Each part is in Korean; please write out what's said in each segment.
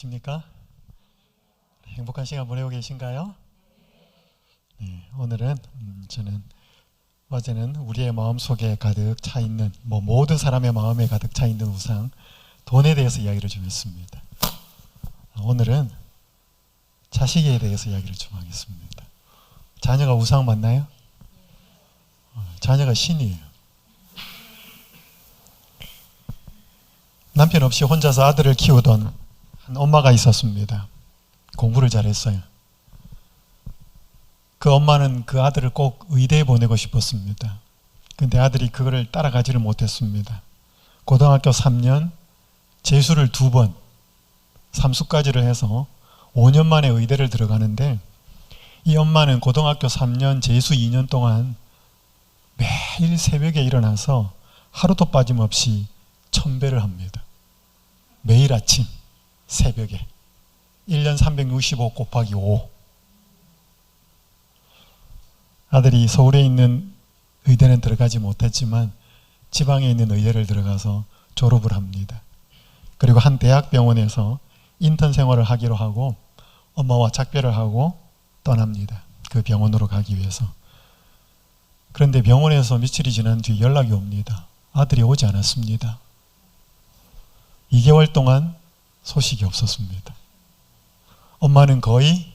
십니까? 행복한 시간 보내고 계신가요? 네, 오늘은 저는 어제는 우리의 마음속에 가득 차 있는 모든 사람의 마음에 가득 차 있는 우상 돈에 대해서 이야기를 좀 했습니다. 오늘은 자식에 대해서 이야기를 좀 하겠습니다. 자녀가 우상 맞나요? 자녀가 신이에요. 남편 없이 혼자서 아들을 키우던 한 엄마가 있었습니다. 공부를 잘했어요. 그 엄마는 그 아들을 꼭 의대에 보내고 싶었습니다. 근데 아들이 그거를 따라가지를 못했습니다. 고등학교 3년, 재수를 2번, 삼수까지를 해서 5년 만에 의대를 들어가는데 이 엄마는 고등학교 3년, 재수 2년 동안 매일 새벽에 일어나서 하루도 빠짐없이 천배를 합니다. 매일 아침 새벽에 1년 365 곱하기 5. 아들이 서울에 있는 의대는 들어가지 못했지만 지방에 있는 의대를 들어가서 졸업을 합니다. 그리고 한 대학병원에서 인턴 생활을 하기로 하고 엄마와 작별을 하고 떠납니다. 그 병원으로 가기 위해서. 그런데 병원에서 며칠이 지난 뒤 연락이 옵니다. 아들이 오지 않았습니다. 2개월 동안 소식이 없었습니다. 엄마는 거의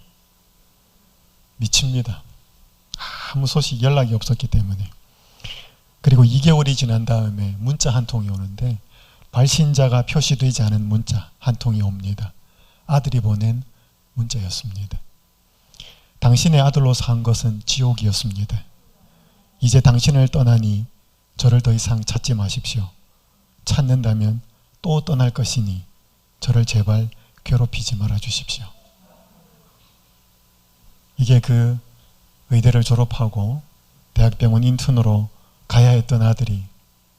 미칩니다. 아무 소식, 연락이 없었기 때문에. 그리고 2개월이 지난 다음에 문자 한 통이 오는데 발신자가 표시되지 않은 문자 한 통이 옵니다. 아들이 보낸 문자였습니다. 당신의 아들로 산 것은 지옥이었습니다. 이제 당신을 떠나니 저를 더 이상 찾지 마십시오. 찾는다면 또 떠날 것이니 저를 제발 괴롭히지 말아 주십시오. 이게 그 의대를 졸업하고 대학병원 인턴으로 가야 했던 아들이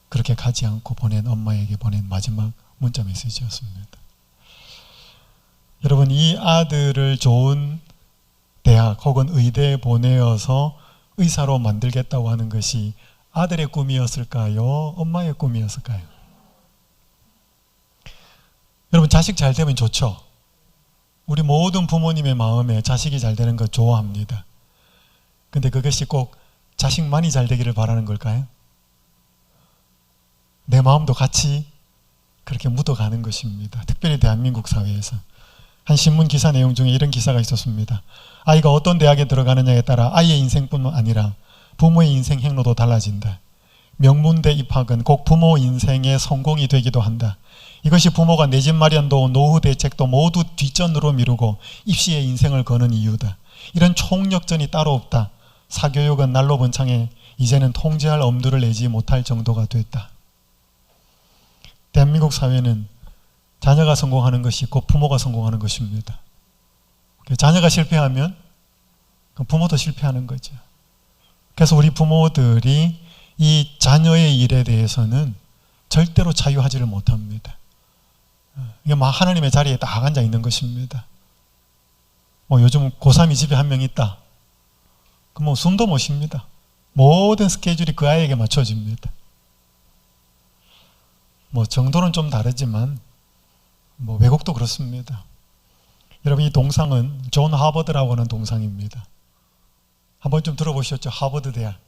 그렇게 가지 않고 보낸 엄마에게 보낸 마지막 문자 메시지였습니다. 여러분, 이 아들을 좋은 대학 혹은 의대에 보내어서 의사로 만들겠다고 하는 것이 아들의 꿈이었을까요? 엄마의 꿈이었을까요? 여러분, 자식 잘 되면 좋죠. 우리 모든 부모님의 마음에 자식이 잘 되는 거 좋아합니다. 근데 그것이 꼭 자식만이 잘 되기를 바라는 걸까요? 내 마음도 같이 그렇게 묻어가는 것입니다. 특별히 대한민국 사회에서. 한 신문 기사 내용 중에 이런 기사가 있었습니다. 아이가 어떤 대학에 들어가느냐에 따라 아이의 인생뿐만 아니라 부모의 인생 행로도 달라진다. 명문대 입학은 꼭 부모 인생의 성공이 되기도 한다. 이것이 부모가 내 집 마련도 노후 대책도 모두 뒷전으로 미루고 입시에 인생을 거는 이유다. 이런 총력전이 따로 없다. 사교육은 날로 번창해 이제는 통제할 엄두를 내지 못할 정도가 됐다. 대한민국 사회는 자녀가 성공하는 것이 곧 부모가 성공하는 것입니다. 자녀가 실패하면 부모도 실패하는 거죠. 그래서 우리 부모들이 이 자녀의 일에 대해서는 절대로 자유하지를 못합니다. 이게 막 하나님의 자리에 딱 앉아 있는 것입니다. 요즘 고3이 집에 한 명 있다. 그럼 숨도 못 쉽니다. 모든 스케줄이 그 아이에게 맞춰집니다. 정도는 좀 다르지만 외국도 그렇습니다. 여러분, 이 동상은 존 하버드라고 하는 동상입니다. 한번 좀 들어보셨죠? 하버드 대학.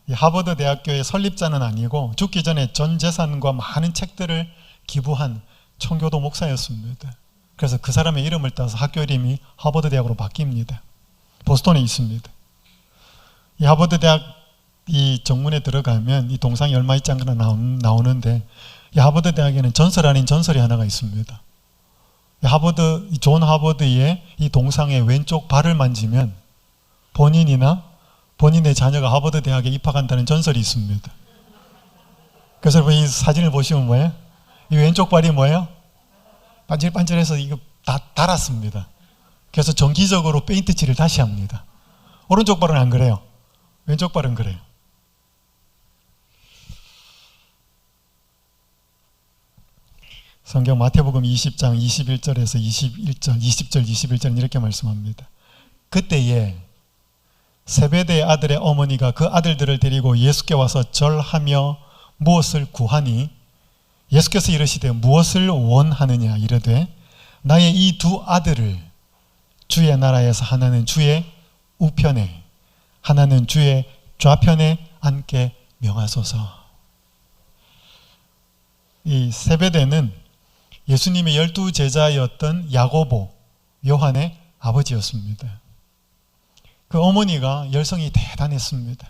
이 하버드 대학교의 설립자는 아니고 죽기 전에 전 재산과 많은 책들을 기부한 청교도 목사였습니다. 그래서 그 사람의 이름을 따서 학교 이름이 하버드 대학으로 바뀝니다. 보스턴에 있습니다. 이 하버드 대학 이 정문에 들어가면 이 동상이 얼마 있지 않거나 나오는데 이 하버드 대학에는 전설 아닌 전설이 하나가 있습니다. 이 존 하버드의 이 동상의 왼쪽 발을 만지면 본인이나 본인의 자녀가 하버드 대학에 입학한다는 전설이 있습니다. 그래서 여러분, 이 사진을 보시면 뭐예요? 이 왼쪽 발이 뭐예요? 반질반질해서 이거 다 달았습니다. 그래서 정기적으로 페인트 칠을 다시 합니다. 오른쪽 발은 안 그래요. 왼쪽 발은 그래요. 성경 마태복음 20장 21절에서 21절, 20절, 21절은 이렇게 말씀합니다. 그때에 세베대의 아들의 어머니가 그 아들들을 데리고 예수께 와서 절하며 무엇을 구하니 예수께서 이르시되 무엇을 원하느냐 이르되 나의 이 두 아들을 주의 나라에서 하나는 주의 우편에 하나는 주의 좌편에 앉게 명하소서. 이 세베대는 예수님의 12제자였던 야고보, 요한의 아버지였습니다. 그 어머니가 열성이 대단했습니다.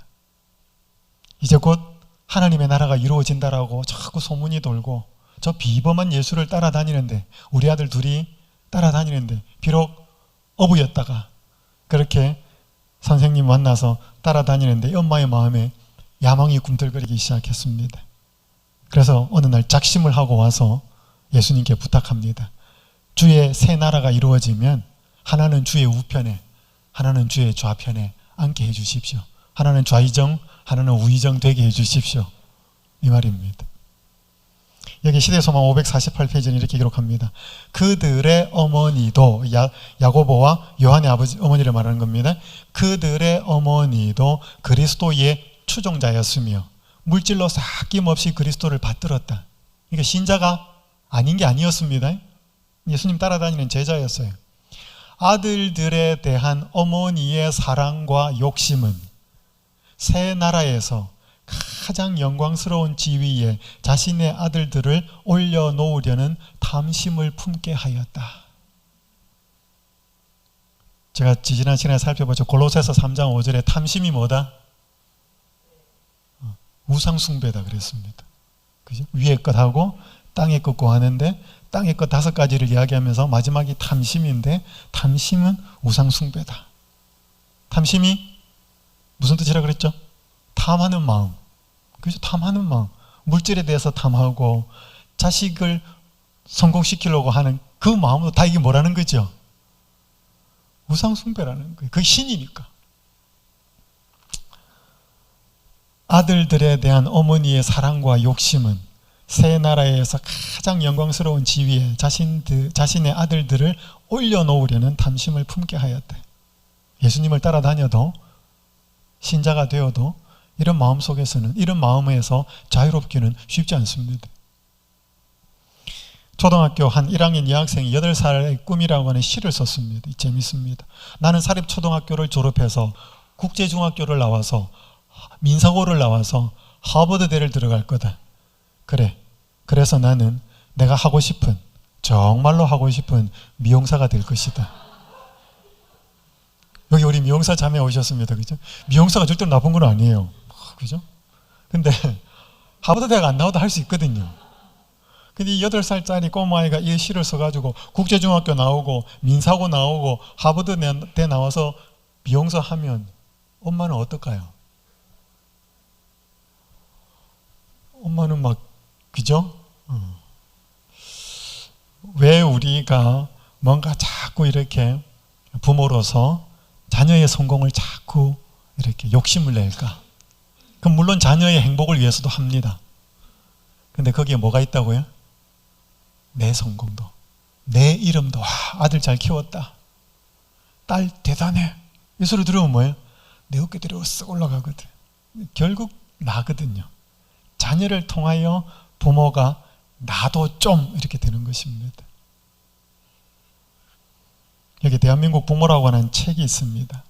이제 곧 하나님의 나라가 이루어진다라고 자꾸 소문이 돌고 저 비범한 예수를 따라다니는데, 우리 아들 둘이 따라다니는데, 비록 어부였다가 그렇게 선생님 만나서 따라다니는데 엄마의 마음에 야망이 꿈틀거리기 시작했습니다. 그래서 어느 날 작심을 하고 와서 예수님께 부탁합니다. 주의 새 나라가 이루어지면 하나는 주의 우편에 하나는 주의 좌편에 앉게 해주십시오. 하나는 좌의정 하나는 우의정 되게 해주십시오. 이 말입니다. 여기 시대소망 548페이지는 이렇게 기록합니다. 그들의 어머니도, 야고보와 요한의 아버지 어머니를 말하는 겁니다. 그들의 어머니도 그리스도의 추종자였으며 물질로 삭김없이 그리스도를 받들었다. 그러니까 신자가 아닌 게 아니었습니다. 예수님 따라다니는 제자였어요. 아들들에 대한 어머니의 사랑과 욕심은 새 나라에서 가장 영광스러운 지위에 자신의 아들들을 올려놓으려는 탐심을 품게 하였다. 제가 지난 시간에 살펴보죠. 골로새서 3장 5절에 탐심이 뭐다? 우상숭배다 그랬습니다. 그죠? 위의 것하고 땅의 것 구하는데, 땅의 것 5가지를 이야기하면서 마지막이 탐심인데, 탐심은 우상숭배다. 탐심이 무슨 뜻이라 그랬죠? 탐하는 마음. 그죠? 탐하는 마음. 물질에 대해서 탐하고 자식을 성공시키려고 하는 그 마음도 다 이게 뭐라는 거죠? 우상숭배라는 거예요. 그게 신이니까. 아들들에 대한 어머니의 사랑과 욕심은 새 나라에서 가장 영광스러운 지위에 자신의 아들들을 올려놓으려는 탐심을 품게 하였대. 예수님을 따라다녀도, 신자가 되어도 이런 마음 속에서는, 이런 마음에서 자유롭기는 쉽지 않습니다. 초등학교 한 1학년 2학생이 8살의 꿈이라고 하는 시를 썼습니다. 재밌습니다. 나는 사립초등학교를 졸업해서 국제중학교를 나와서 민사고를 나와서 하버드대를 들어갈 거다. 그래. 그래서 나는 내가 하고 싶은, 정말로 하고 싶은 미용사가 될 것이다. 여기 우리 미용사 자매 오셨습니다. 그죠? 미용사가 절대로 나쁜 건 아니에요. 그죠? 근데 하버드 대학 안 나와도 할 수 있거든요. 근데 이 8살짜리 꼬마아이가 이 시를 써가지고 국제중학교 나오고 민사고 나오고 하버드 대 나와서 미용사 하면 엄마는 어떨까요? 엄마는 막, 그죠? 왜 우리가 뭔가 자꾸 이렇게 부모로서 자녀의 성공을 자꾸 이렇게 욕심을 낼까? 그럼 물론 자녀의 행복을 위해서도 합니다. 근데 거기에 뭐가 있다고요? 내 성공도, 내 이름도, 와, 아들 잘 키웠다, 딸 대단해, 이 소리 들으면 뭐예요? 내 어깨들이 쓱 올라가거든. 결국 나거든요. 자녀를 통하여 부모가 나도 좀 이렇게 되는 것입니다. 여기 대한민국 부모라고 하는 책이 있습니다.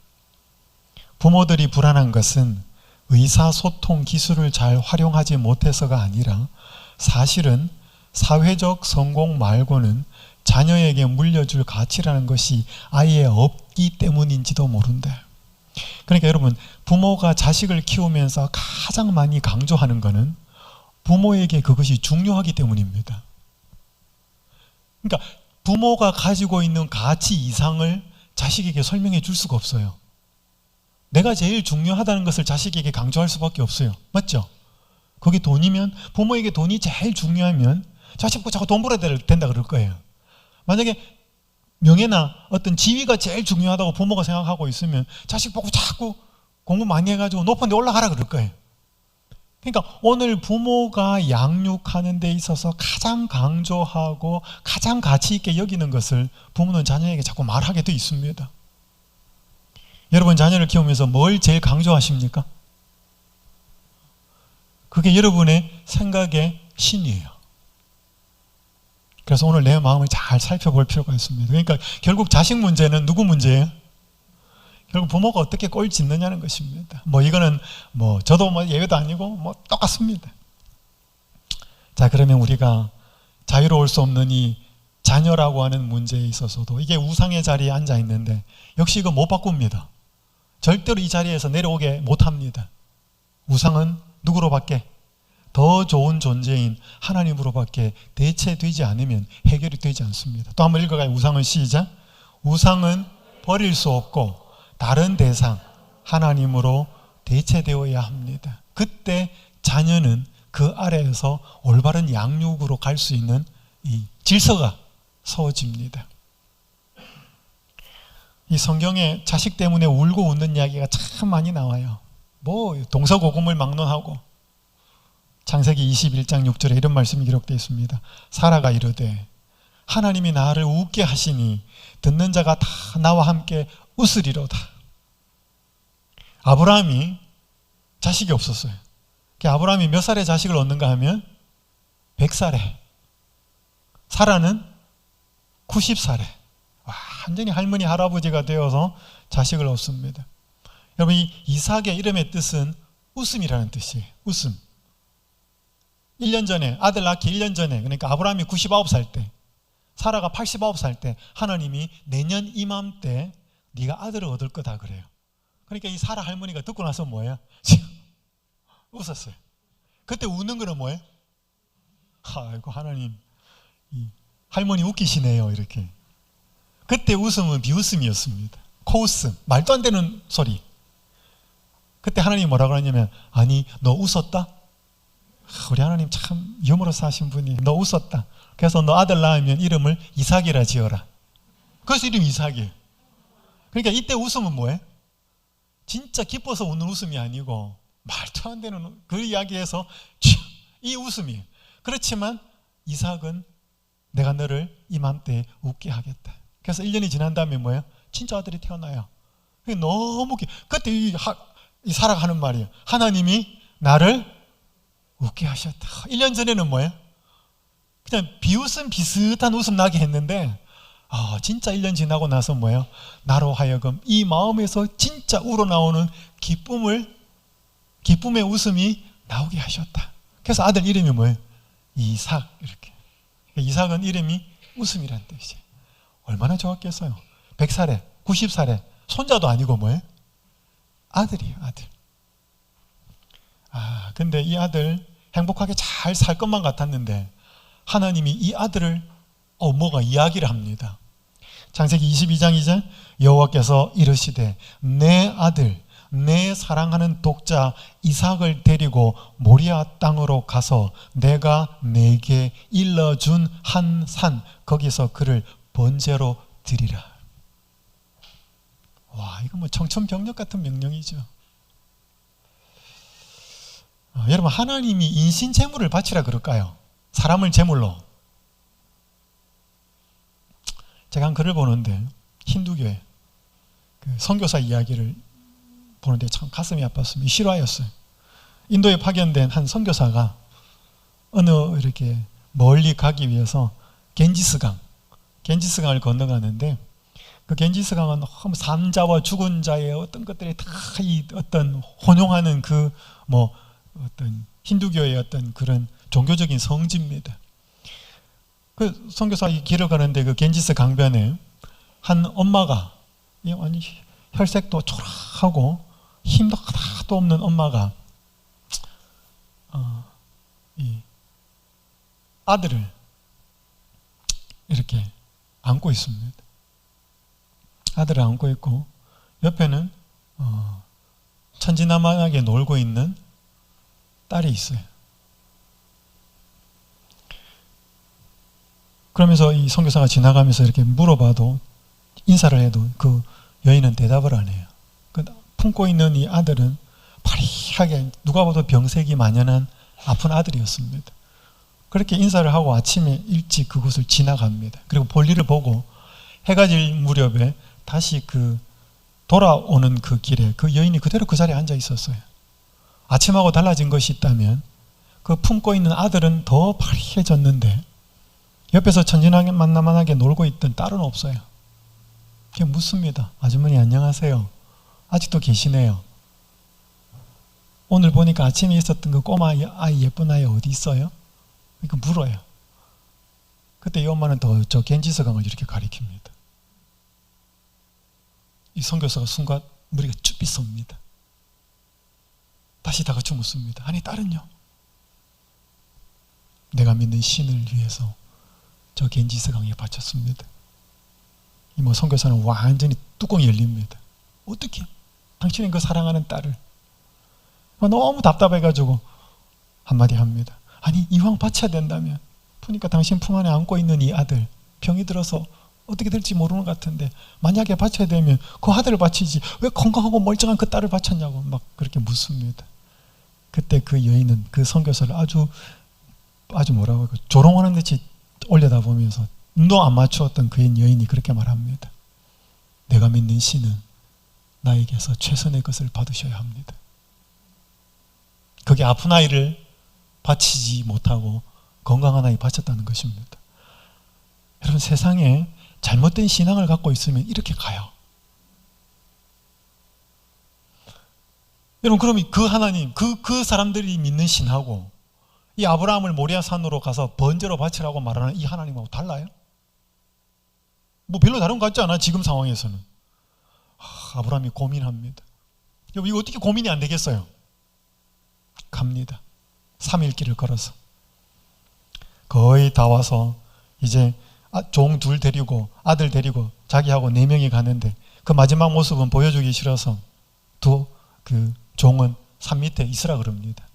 부모들이 불안한 것은 의사소통 기술을 잘 활용하지 못해서가 아니라 사실은 사회적 성공 말고는 자녀에게 물려줄 가치라는 것이 아예 없기 때문인지도 모른다. 그러니까 여러분, 부모가 자식을 키우면서 가장 많이 강조하는 것은 부모에게 그것이 중요하기 때문입니다. 그러니까 부모가 가지고 있는 가치 이상을 자식에게 설명해 줄 수가 없어요. 내가 제일 중요하다는 것을 자식에게 강조할 수밖에 없어요. 맞죠? 그게 돈이면, 부모에게 돈이 제일 중요하면 자식 보고 자꾸 돈 벌어야 된다 그럴 거예요. 만약에 명예나 어떤 지위가 제일 중요하다고 부모가 생각하고 있으면 자식 보고 자꾸 공부 많이 해가지고 높은 데 올라가라 그럴 거예요. 그러니까 오늘 부모가 양육하는 데 있어서 가장 강조하고 가장 가치 있게 여기는 것을 부모는 자녀에게 자꾸 말하게 돼 있습니다. 여러분, 자녀를 키우면서 뭘 제일 강조하십니까? 그게 여러분의 생각의 신이에요. 그래서 오늘 내 마음을 잘 살펴볼 필요가 있습니다. 그러니까 결국 자식 문제는 누구 문제예요? 결국 부모가 어떻게 꼴 짓느냐는 것입니다. 이거는 저도 예외도 아니고 똑같습니다. 자, 그러면 우리가 자유로울 수 없는 이 자녀라고 하는 문제에 있어서도 이게 우상의 자리에 앉아 있는데 역시 이거 못 바꿉니다. 절대로 이 자리에서 내려오게 못합니다. 우상은 누구로밖에? 더 좋은 존재인 하나님으로밖에 대체되지 않으면 해결이 되지 않습니다. 또 한번 읽어가요. 우상은 시작. 우상은 버릴 수 없고 다른 대상 하나님으로 대체되어야 합니다. 그때 자녀는 그 아래에서 올바른 양육으로 갈 수 있는 이 질서가 서워집니다. 이 성경에 자식 때문에 울고 웃는 이야기가 참 많이 나와요. 동서고금을 막론하고 창세기 21장 6절에 이런 말씀이 기록되어 있습니다. 사라가 이르되 하나님이 나를 웃게 하시니 듣는 자가 다 나와 함께 웃으리로다. 아브라함이 자식이 없었어요. 아브라함이 몇 살에 자식을 얻는가 하면 100살에, 사라는 90살에 완전히 할머니 할아버지가 되어서 자식을 얻습니다. 여러분, 이 이삭의 이름의 뜻은 웃음이라는 뜻이에요. 웃음. 1년 전에, 아들 낳기 1년 전에, 그러니까 아브라함이 99살 때, 사라가 89살 때 하나님이 내년 이맘때 네가 아들을 얻을 거다 그래요. 그러니까 이 사라 할머니가 듣고 나서 뭐예요? 웃었어요. 그때 웃는 거는 뭐예요? 아이고 하나님, 이 할머니 웃기시네요 이렇게. 그때 웃음은 비웃음이었습니다. 코웃음, 말도 안 되는 소리. 그때 하나님이 뭐라고 하냐면, 아니 너 웃었다? 우리 하나님 참 유머러스 하신 분이, 너 웃었다. 그래서 너 아들 낳으면 이름을 이삭이라 지어라. 그래서 이름이 이삭이에요. 그러니까 이때 웃음은 뭐예요? 진짜 기뻐서 웃는 웃음이 아니고 말도 안 되는 그 이야기에서 이 웃음이에요. 그렇지만 이삭은 내가 너를 이맘때 웃게 하겠다. 그래서 1년이 지난 다음에 뭐예요? 진짜 아들이 태어나요. 그게 너무 그때 이 사라가 하는 말이에요. 하나님이 나를 웃게 하셨다. 1년 전에는 뭐예요? 그냥 비웃음 비슷한 웃음 나게 했는데 진짜 1년 지나고 나서 뭐예요? 나로 하여금 이 마음에서 진짜 우러나오는 기쁨의 웃음이 나오게 하셨다. 그래서 아들 이름이 뭐예요? 이삭. 이렇게. 이삭은 이름이 웃음이라는 뜻이에요. 얼마나 좋았겠어요. 100살에 90살에 손자도 아니고 뭐예요? 아들이에요. 아들. 근데 이 아들 행복하게 잘 살 것만 같았는데 하나님이 이 아들을 뭐가 이야기를 합니다. 창세기 22장 2절, 여호와께서 이르시되 내 아들 내 사랑하는 독자 이삭을 데리고 모리아 땅으로 가서 내가 내게 일러준 한 산 거기서 그를 번제로 드리라. 와, 이거 청천벽력 같은 명령이죠. 여러분, 하나님이 인신 제물을 바치라 그럴까요? 사람을 제물로. 제가 한 글을 보는데 힌두교의 선교사 이야기를 보는데 참 가슴이 아팠습니다. 실화였어요. 인도에 파견된 한 선교사가 어느 이렇게 멀리 가기 위해서 겐지스강을 건너가는데 그 겐지스강은 너무 산자와 죽은 자의 어떤 것들이 다 이 어떤 혼용하는 어떤 힌두교의 어떤 그런 종교적인 성지입니다. 그 선교사가 길을 가는데 그 겐지스 강변에 한 엄마가 아니 혈색도 초라하고 힘도 하나도 없는 엄마가 이 아들을 이렇게 안고 있습니다. 아들을 안고 있고 옆에는 천진난만하게 놀고 있는 딸이 있어요. 그러면서 이 선교사가 지나가면서 이렇게 물어봐도 인사를 해도 그 여인은 대답을 안 해요. 품고 있는 이 아들은 파리하게 누가 봐도 병색이 만연한 아픈 아들이었습니다. 그렇게 인사를 하고 아침에 일찍 그곳을 지나갑니다. 그리고 볼일을 보고 해가 질 무렵에 다시 돌아오는 그 길에 그 여인이 그대로 그 자리에 앉아 있었어요. 아침하고 달라진 것이 있다면 그 품고 있는 아들은 더 파리해졌는데 옆에서 천진난만하게 놀고 있던 딸은 없어요. 그냥 묻습니다. 아주머니 안녕하세요. 아직도 계시네요. 오늘 보니까 아침에 있었던 그 꼬마 아이, 예쁜 아이 어디 있어요? 이렇게 물어요. 그때 이 엄마는 저 겐지스강을 이렇게 가리킵니다. 이 선교사가 순간 머리가 쭉 빗섭니다. 다시 다 같이 묻습니다. 아니 딸은요? 내가 믿는 신을 위해서 저 겐지스강에 바쳤습니다. 이 선교사는 완전히 뚜껑이 열립니다. 어떻게? 당신이 그 사랑하는 딸을. 너무 답답해가지고 한마디 합니다. 아니 이왕 바쳐야 된다면, 보니까 당신 품 안에 안고 있는 이 아들 병이 들어서 어떻게 될지 모르는 것 같은데, 만약에 바쳐야 되면 그 아들을 바치지 왜 건강하고 멀쩡한 그 딸을 바쳤냐고 막 그렇게 묻습니다. 그때 그 여인은 그 선교사를 아주 뭐라고 할까, 조롱하는 듯이 올려다보면서 눈도 안 맞추었던 그 여인이 그렇게 말합니다. 내가 믿는 신은 나에게서 최선의 것을 받으셔야 합니다. 그게 아픈 아이를 바치지 못하고 건강한 아이 바쳤다는 것입니다. 여러분, 세상에 잘못된 신앙을 갖고 있으면 이렇게 가요. 여러분, 그럼 그 하나님, 그 사람들이 믿는 신하고 이 아브라함을 모리아 산으로 가서 번제로 바치라고 말하는 이 하나님하고 달라요? 뭐 별로 다른 것 같지 않아? 지금 상황에서는. 아브라함이 고민합니다. 여러분, 이거 어떻게 고민이 안 되겠어요? 갑니다. 3일 길을 걸어서 거의 다 와서 이제 종 둘 데리고 아들 데리고 자기하고 4명이 가는데, 그 마지막 모습은 보여주기 싫어서 그 종은 산 밑에 있으라 그럽니다.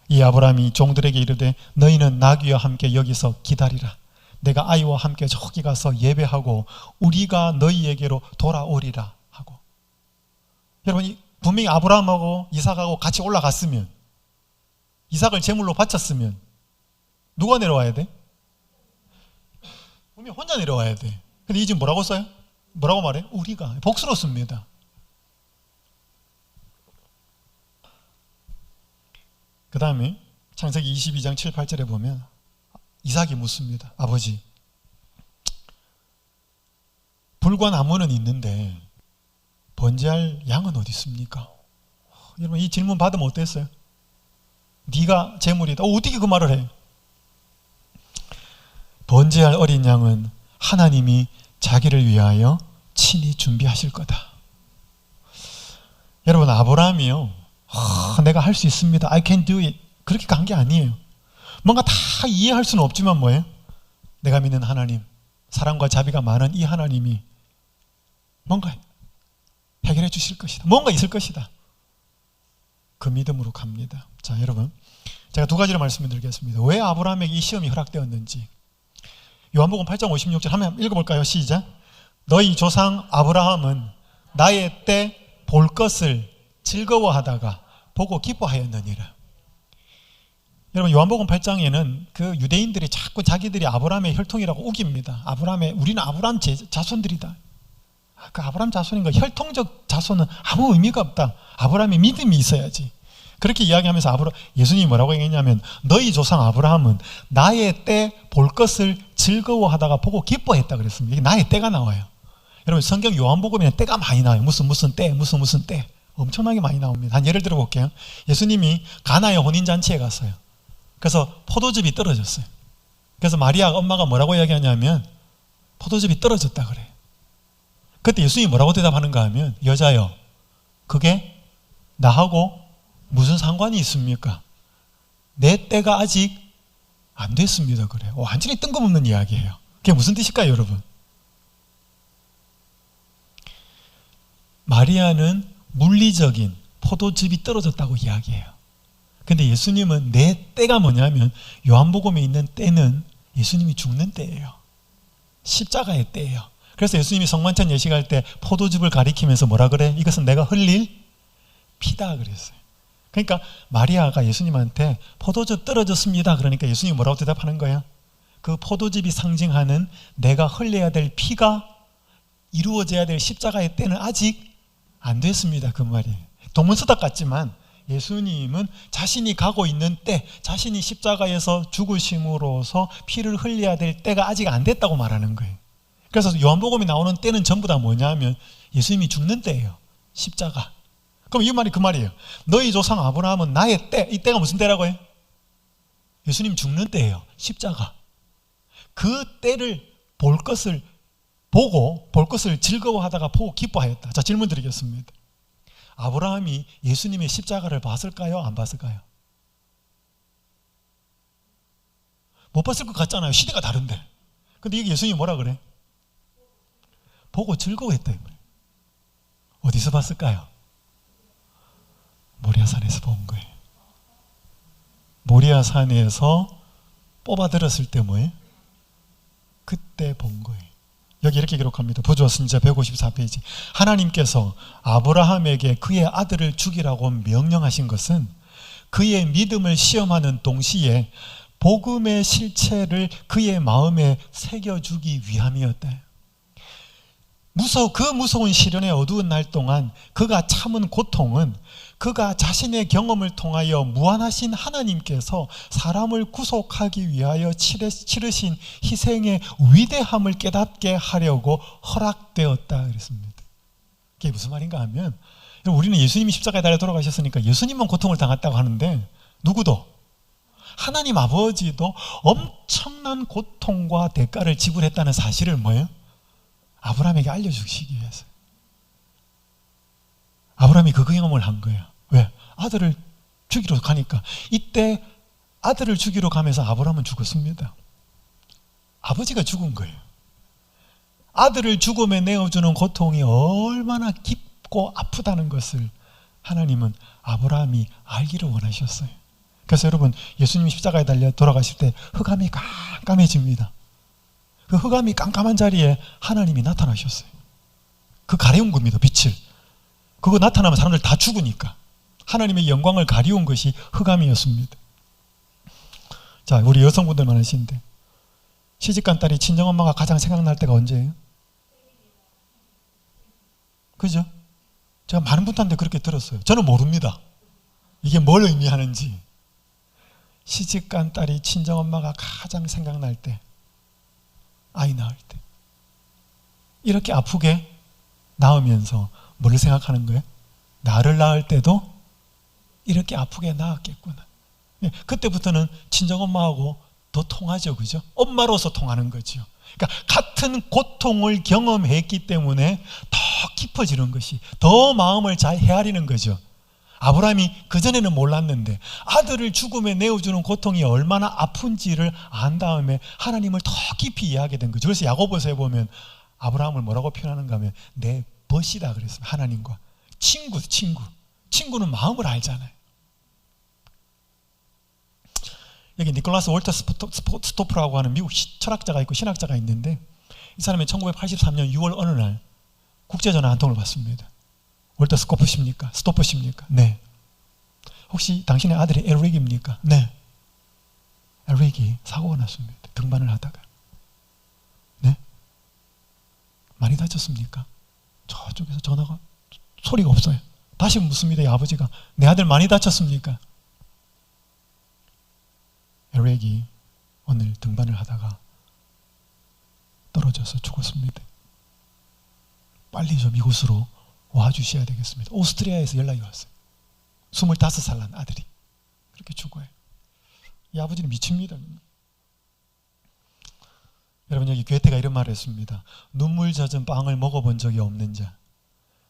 이 아브라함이 종들에게 이르되 너희는 나귀와 함께 여기서 기다리라. 내가 아이와 함께 저기 가서 예배하고 우리가 너희에게로 돌아오리라 하고. 여러분, 분명히 아브라함하고 이삭하고 같이 올라갔으면, 이삭을 제물로 바쳤으면 누가 내려와야 돼? 분명히 혼자 내려와야 돼. 근데 이 지금 뭐라고 써요? 뭐라고 말해? 우리가. 복수로 씁니다. 그 다음에 창세기 22장 7, 8절에 보면 이삭이 묻습니다. 아버지, 불과 나무는 있는데 번제할 양은 어디 있습니까? 여러분, 이 질문 받으면 어땠어요? 네가 제물이다. 어떻게 그 말을 해? 번제할 어린 양은 하나님이 자기를 위하여 친히 준비하실 거다. 여러분, 아브라함이요, 내가 할 수 있습니다, I can do it, 그렇게 간 게 아니에요. 뭔가 다 이해할 수는 없지만 뭐예요? 내가 믿는 하나님, 사랑과 자비가 많은 이 하나님이 뭔가 해결해 주실 것이다, 뭔가 있을 것이다, 그 믿음으로 갑니다. 자, 여러분, 제가 2가지를 말씀드리겠습니다. 왜 아브라함에게 이 시험이 허락되었는지. 요한복음 8장 56절 한번 읽어볼까요? 시작. 너희 조상 아브라함은 나의 때 볼 것을 즐거워하다가 보고 기뻐하였느니라. 여러분, 요한복음 8장에는 그 유대인들이 자꾸 자기들이 아브라함의 혈통이라고 우깁니다. 우리는 아브라함 자손들이다. 그 아브라함 자손인 거, 혈통적 자손은 아무 의미가 없다. 아브라함의 믿음이 있어야지. 그렇게 이야기하면서 예수님이 뭐라고 얘기했냐면, 너희 조상 아브라함은 나의 때 볼 것을 즐거워하다가 보고 기뻐했다 그랬습니다. 이게 나의 때가 나와요. 여러분, 성경 요한복음에는 때가 많이 나와요. 무슨 때, 무슨 때, 엄청나게 많이 나옵니다. 한 예를 들어 볼게요. 예수님이 가나의 혼인잔치에 갔어요. 그래서 포도즙이 떨어졌어요. 그래서 마리아 엄마가 뭐라고 이야기하냐면 포도즙이 떨어졌다 그래요. 그때 예수님이 뭐라고 대답하는가 하면, 여자여, 그게 나하고 무슨 상관이 있습니까? 내 때가 아직 안 됐습니다 그래요. 완전히 뜬금없는 이야기예요. 그게 무슨 뜻일까요, 여러분? 마리아는 물리적인 포도즙이 떨어졌다고 이야기해요. 근데 예수님은 내 때가 뭐냐면, 요한복음에 있는 때는 예수님이 죽는 때예요. 십자가의 때예요. 그래서 예수님이 성만찬 예식할 때 포도즙을 가리키면서 뭐라 그래? 이것은 내가 흘릴 피다 그랬어요. 그러니까 마리아가 예수님한테 포도즙 떨어졌습니다 그러니까 예수님이 뭐라고 대답하는 거야? 그 포도즙이 상징하는 내가 흘려야 될 피가 이루어져야 될 십자가의 때는 아직 안 됐습니다, 그 말이에요. 동문서답 같지만 예수님은 자신이 가고 있는 때, 자신이 십자가에서 죽으심으로써 피를 흘려야 될 때가 아직 안 됐다고 말하는 거예요. 그래서 요한복음이 나오는 때는 전부 다 뭐냐면 예수님이 죽는 때예요. 십자가. 그럼 이 말이 그 말이에요. 너희 조상 아브라함은 나의 때, 이 때가 무슨 때라고요? 예수님 죽는 때예요. 십자가. 그 때를 볼 것을 즐거워하다가 보고 기뻐하였다. 자, 질문 드리겠습니다. 아브라함이 예수님의 십자가를 봤을까요? 안 봤을까요? 못 봤을 것 같잖아요. 시대가 다른데. 근데 이게 예수님이 뭐라 그래? 보고 즐거워했다. 어디서 봤을까요? 모리아산에서 본 거예요. 모리아산에서 뽑아들었을 때 뭐예요? 그때 본 거예요. 여기 이렇게 기록합니다. 부조 선지자 154페이지. 하나님께서 아브라함에게 그의 아들을 죽이라고 명령하신 것은 그의 믿음을 시험하는 동시에 복음의 실체를 그의 마음에 새겨주기 위함이었다. 그 무서운 시련의 어두운 날 동안 그가 참은 고통은 그가 자신의 경험을 통하여 무한하신 하나님께서 사람을 구속하기 위하여 치르신 희생의 위대함을 깨닫게 하려고 허락되었다 그랬습니다. 그게 무슨 말인가 하면, 우리는 예수님이 십자가에 달려 돌아가셨으니까 예수님만 고통을 당했다고 하는데, 누구도, 하나님 아버지도 엄청난 고통과 대가를 지불했다는 사실을 뭐예요? 아브라함에게 알려주시기 위해서. 아브라함이 그 경험을 한 거예요. 왜? 아들을 죽이러 가니까. 이때 아들을 죽이러 가면서 아브라함은 죽었습니다. 아버지가 죽은 거예요. 아들을 죽음에 내어주는 고통이 얼마나 깊고 아프다는 것을 하나님은 아브라함이 알기를 원하셨어요. 그래서 여러분, 예수님이 십자가에 달려 돌아가실 때 흑암이 깜깜해집니다. 그 흑암이 깜깜한 자리에 하나님이 나타나셨어요. 그 가려운 겁니다. 빛을. 그거 나타나면 사람들 다 죽으니까 하나님의 영광을 가리운 것이 흑암이었습니다. 자, 우리 여성분들 많으신데 시집간 딸이 친정엄마가 가장 생각날 때가 언제예요? 그죠? 제가 많은 분한테 그렇게 들었어요. 저는 모릅니다. 이게 뭘 의미하는지. 시집간 딸이 친정엄마가 가장 생각날 때, 아이 낳을 때, 이렇게 아프게 낳으면서 뭐를 생각하는 거예요? 나를 낳을 때도 이렇게 아프게 낳았겠구나. 그때부터는 친정엄마하고 더 통하죠. 그죠? 엄마로서 통하는 거죠. 그러니까 같은 고통을 경험했기 때문에 더 깊어지는 것이, 더 마음을 잘 헤아리는 거죠. 아브라함이 그전에는 몰랐는데 아들을 죽음에 내어주는 고통이 얼마나 아픈지를 안 다음에 하나님을 더 깊이 이해하게 된 거죠. 그래서 야고보서에 보면 아브라함을 뭐라고 표현하는가 하면 내 벗이다 그랬습니다. 하나님과 친구는 마음을 알잖아요. 여기 니콜라스 월터 스토프라고 하는 미국 철학자가 있고 신학자가 있는데, 이 사람이 1983년 6월 어느 날 국제전화 한 통을 받습니다. 월터 스토프십니까? 네. 혹시 당신의 아들이 에릭입니까? 네. 에릭이 사고가 났습니다. 등반을 하다가. 네? 많이 다쳤습니까? 저쪽에서 전화가, 소리가 없어요. 다시 묻습니다. 이 아버지가. 내 아들 많이 다쳤습니까? 에릭이 오늘 등반을 하다가 떨어져서 죽었습니다. 빨리 좀 이곳으로 와주셔야 되겠습니다. 오스트리아에서 연락이 왔어요. 25살 난 아들이 그렇게 죽어요. 이 아버지는 미칩니다. 여러분, 여기 괴테가 이런 말을 했습니다. 눈물 젖은 빵을 먹어본 적이 없는 자,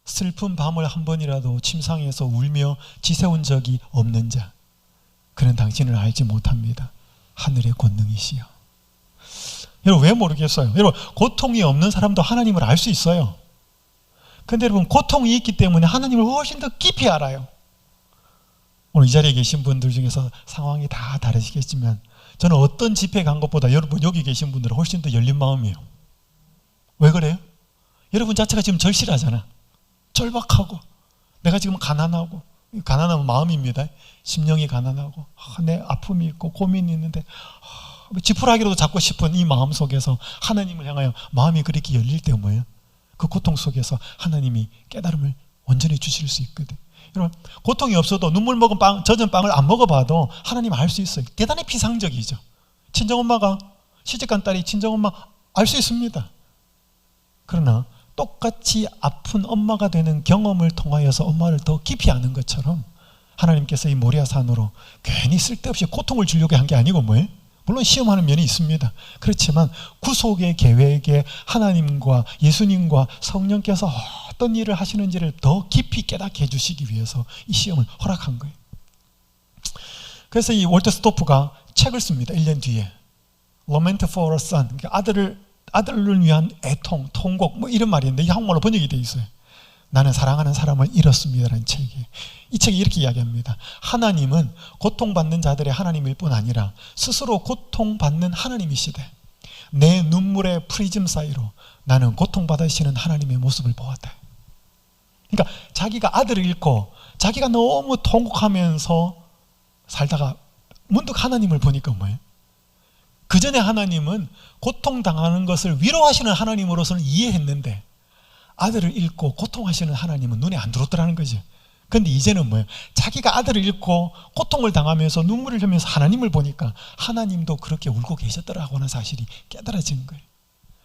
슬픈 밤을 한 번이라도 침상에서 울며 지새운 적이 없는 자, 그는 당신을 알지 못합니다. 하늘의 권능이시여. 여러분, 왜 모르겠어요? 여러분, 고통이 없는 사람도 하나님을 알 수 있어요. 근데 여러분, 고통이 있기 때문에 하나님을 훨씬 더 깊이 알아요. 오늘 이 자리에 계신 분들 중에서 상황이 다 다르시겠지만 저는 어떤 집회 간 것보다 여러분 여기 계신 분들은 훨씬 더 열린 마음이에요. 왜 그래요? 여러분 자체가 지금 절실하잖아. 절박하고, 내가 지금 가난하고, 가난한 마음입니다. 심령이 가난하고, 내 아픔이 있고 고민이 있는데 지푸라기로도 잡고 싶은 이 마음 속에서 하나님을 향하여 마음이 그렇게 열릴 때 뭐예요? 그 고통 속에서 하나님이 깨달음을 온전히 주실 수 있거든. 여러분, 고통이 없어도 눈물 먹은 빵, 젖은 빵을 안 먹어봐도 하나님 알 수 있어요. 대단히 피상적이죠. 친정엄마가 시집간 딸이 친정엄마 알 수 있습니다. 그러나 똑같이 아픈 엄마가 되는 경험을 통하여서 엄마를 더 깊이 아는 것처럼 하나님께서 이 모리아산으로 괜히 쓸데없이 고통을 주려고 한 게 아니고 뭐예요? 물론 시험하는 면이 있습니다. 그렇지만 구속의 계획에 하나님과 예수님과 성령께서 어떤 일을 하시는지를 더 깊이 깨닫게 해주시기 위해서 이 시험을 허락한 거예요. 그래서 이 월터 스토프가 책을 씁니다. 1년 뒤에 Lament for a Son, 아들을 위한 애통, 통곡 뭐 이런 말인데 이 한국말로 번역이 되어 있어요. 나는 사랑하는 사람을 잃었습니다라는 책이. 이 책이 이렇게 이야기합니다. 하나님은 고통받는 자들의 하나님일 뿐 아니라 스스로 고통받는 하나님이시되 내 눈물의 프리즘 사이로 나는 고통받으시는 하나님의 모습을 보았다. 그러니까 자기가 아들을 잃고 자기가 너무 통곡하면서 살다가 문득 하나님을 보니까 뭐예요? 그 전에 하나님은 고통당하는 것을 위로하시는 하나님으로서는 이해했는데 아들을 잃고 고통하시는 하나님은 눈에 안 들어오더라는 거죠. 그런데 이제는 뭐예요? 자기가 아들을 잃고 고통을 당하면서 눈물을 흘리면서 하나님을 보니까 하나님도 그렇게 울고 계셨더라고 하는 사실이 깨달아진 거예요.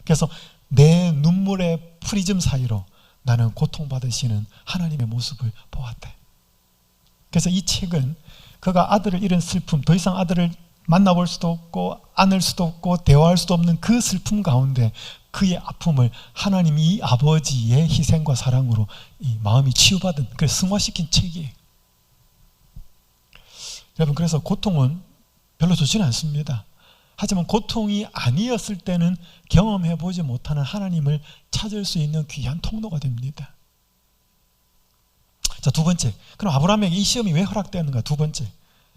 그래서 내 눈물의 프리즘 사이로 나는 고통받으시는 하나님의 모습을 보았대. 그래서 이 책은 그가 아들을 잃은 슬픔, 더 이상 아들을 만나볼 수도 없고 안을 수도 없고 대화할 수도 없는 그 슬픔 가운데 그의 아픔을 하나님 이 아버지의 희생과 사랑으로 이 마음이 치유받은, 그래서 승화시킨 책이에요. 여러분, 그래서 고통은 별로 좋지는 않습니다. 하지만 고통이 아니었을 때는 경험해보지 못하는 하나님을 찾을 수 있는 귀한 통로가 됩니다. 자, 두 번째, 그럼 아브라함에게 이 시험이 왜 허락되었는가? 두 번째,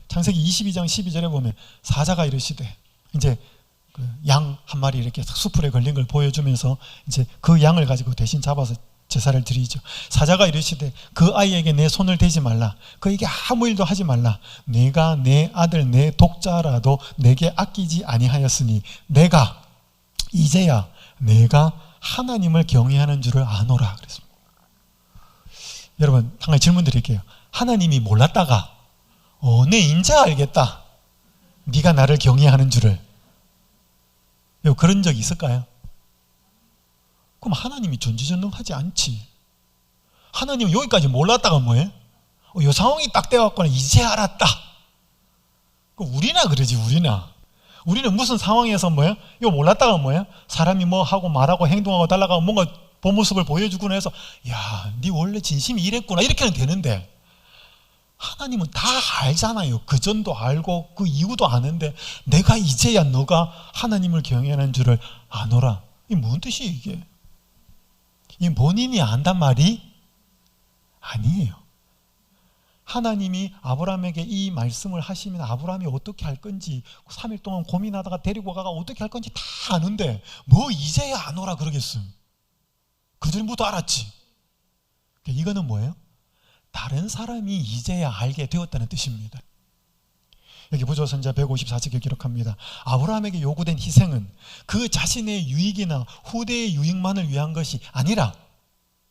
창세기 22장 12절에 보면 사자가 이르시되, 이제 양 한 마리 이렇게 수풀에 걸린 걸 보여주면서 이제 그 양을 가지고 대신 잡아서 제사를 드리죠. 사자가 이르시되 그 아이에게 내 손을 대지 말라. 그에게 아무 일도 하지 말라. 내가 내 아들 내 독자라도 내게 아끼지 아니하였으니 내가 이제야 내가 하나님을 경외하는 줄을 아노라 그랬습니다. 여러분, 한 가지 질문 드릴게요. 하나님이 몰랐다가 내 인제 알겠다. 네가 나를 경외하는 줄을. 그런 적 있을까요? 그럼 하나님이 전지전능하지 않지. 하나님은 여기까지 몰랐다가 뭐예요? 이 상황이 딱 돼갖고는 이제 알았다. 우리나 그러지, 우리나. 우리는 무슨 상황에서 뭐예요? 이거 몰랐다가 뭐예요? 사람이 뭐 하고 말하고 행동하고 달라가고 뭔가 본 모습을 보여주고 해서 야, 네 원래 진심이 이랬구나 이렇게는 되는데 하나님은 다 알잖아요. 그 전도 알고 그 이후도 아는데 내가 이제야 너가 하나님을 경외하는 줄을 아노라. 이게 무슨 뜻이에요, 이게? 이 본인이 안단 말이 아니에요. 하나님이 아브라함에게 이 말씀을 하시면 아브라함이 어떻게 할 건지 3일 동안 고민하다가 데리고 가가 어떻게 할 건지 다 아는데 뭐 이제야 아노라 그러겠음. 그 전부터 알았지. 이거는 뭐예요? 다른 사람이 이제야 알게 되었다는 뜻입니다. 여기 부조선자 154쪽에 기록합니다. 아브라함에게 요구된 희생은 그 자신의 유익이나 후대의 유익만을 위한 것이 아니라,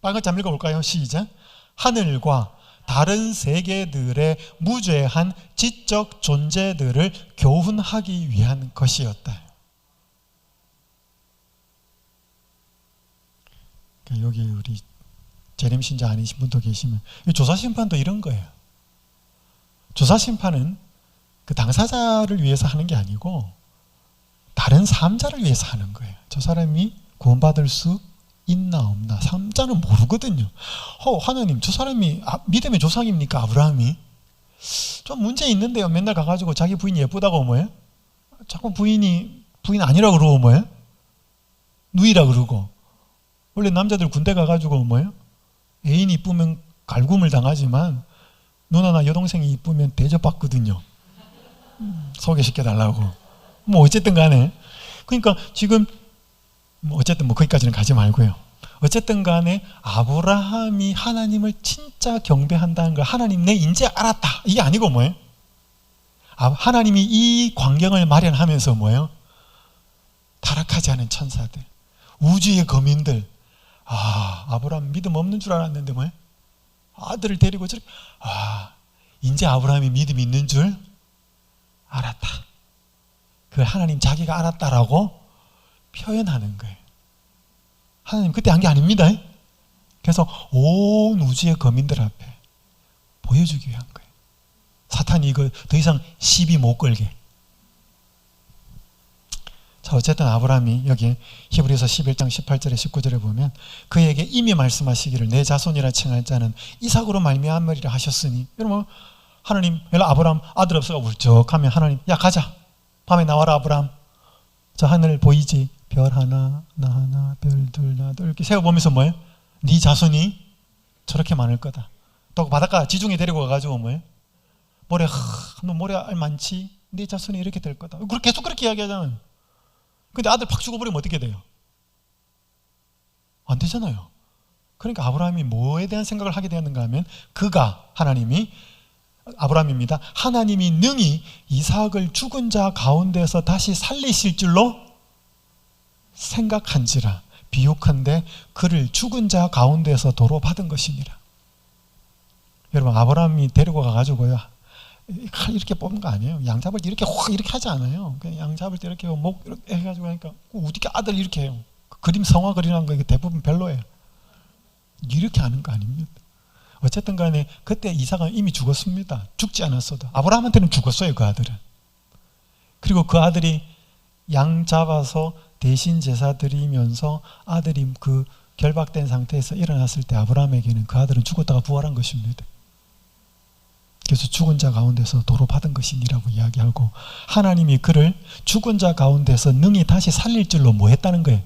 빨간 점 읽어볼까요? 시작. 하늘과 다른 세계들의 무죄한 지적 존재들을 교훈하기 위한 것이었다. 여기 우리 재림신자 아니신 분도 계시면 조사심판도 이런 거예요. 조사심판은 그 당사자를 위해서 하는 게 아니고 다른 삼자를 위해서 하는 거예요. 저 사람이 구원받을 수 있나 없나 삼자는 모르거든요. 하나님, 저 사람이 믿음의 조상입니까? 아브라함이? 좀 문제 있는데요. 맨날 가가지고 자기 부인이 예쁘다고 뭐예요? 자꾸 부인 아니라고 그러고 뭐예요? 누이라 그러고. 원래 남자들 군대 가가지고 뭐예요? 애인이 이쁘면 갈굼을 당하지만 누나나 여동생이 이쁘면 대접받거든요. 소개시켜달라고. 뭐 어쨌든 간에, 그러니까 지금 어쨌든 뭐 거기까지는 가지 말고요. 어쨌든 간에 아브라함이 하나님을 진짜 경배한다는 걸 하나님 내 인제 알았다 이게 아니고 뭐예요? 하나님이 이 광경을 마련하면서 뭐예요? 타락하지 않은 천사들, 우주의 거민들, 아브라함 믿음 없는 줄 알았는데 뭐예요? 아들을 데리고 저렇게, 이제 아브라함이 믿음이 있는 줄 알았다. 그걸 하나님 자기가 알았다라고 표현하는 거예요. 하나님 그때 한 게 아닙니다. 그래서 온 우주의 거민들 앞에 보여주기 위한 거예요. 사탄이 이거 더 이상 시비 못 걸게. 자, 어쨌든 아브라함이 여기 히브리서 11장 18절에 19절에 보면 그에게 이미 말씀하시기를 내 자손이라 칭할 자는 이삭으로 말미암으리라 하셨으니, 여러분 하나님 아브라함 아들 없어가 울적하면 하나님 야 가자, 밤에 나와라 아브라함, 저 하늘 보이지? 별 하나 나 하나 별 둘 나 둘 이렇게 세워보면서 뭐예요? 네 자손이 저렇게 많을 거다. 또 바닷가 지중해 데리고 가가지고 뭐예요? 모래 너 모래 알 많지? 네 자손이 이렇게 될 거다. 계속 그렇게 이야기하잖아요. 근데 아들 팍 죽어버리면 어떻게 돼요? 안 되잖아요. 그러니까 아브라함이 뭐에 대한 생각을 하게 되었는가 하면 하나님이 아브라함입니다. 하나님이 능히 이삭을 죽은 자 가운데서 다시 살리실 줄로 생각한지라 비유컨대 그를 죽은 자 가운데서 도로 받은 것이니라. 여러분 아브라함이 데리고 가가지고요 칼 이렇게 뽑는 거 아니에요. 양 잡을 때 이렇게 확 이렇게 하지 않아요. 그냥 양 잡을 때 이렇게 목 이렇게 해가지고 하니까 어떻게 아들 이렇게 해요. 그림 성화 그리는 거 이게 대부분 별로예요. 이렇게 하는 거 아닙니다. 어쨌든 간에 그때 이삭은 이미 죽었습니다. 죽지 않았어도 아브라함한테는 죽었어요. 그 아들은. 그리고 그 아들이 양 잡아서 대신 제사 드리면서 아들이 그 결박된 상태에서 일어났을 때 아브라함에게는 그 아들은 죽었다가 부활한 것입니다. 그래서 죽은 자 가운데서 도로 받은 것이니라고 이야기하고, 하나님이 그를 죽은 자 가운데서 능히 다시 살릴 줄로 뭐 했다는 거예요?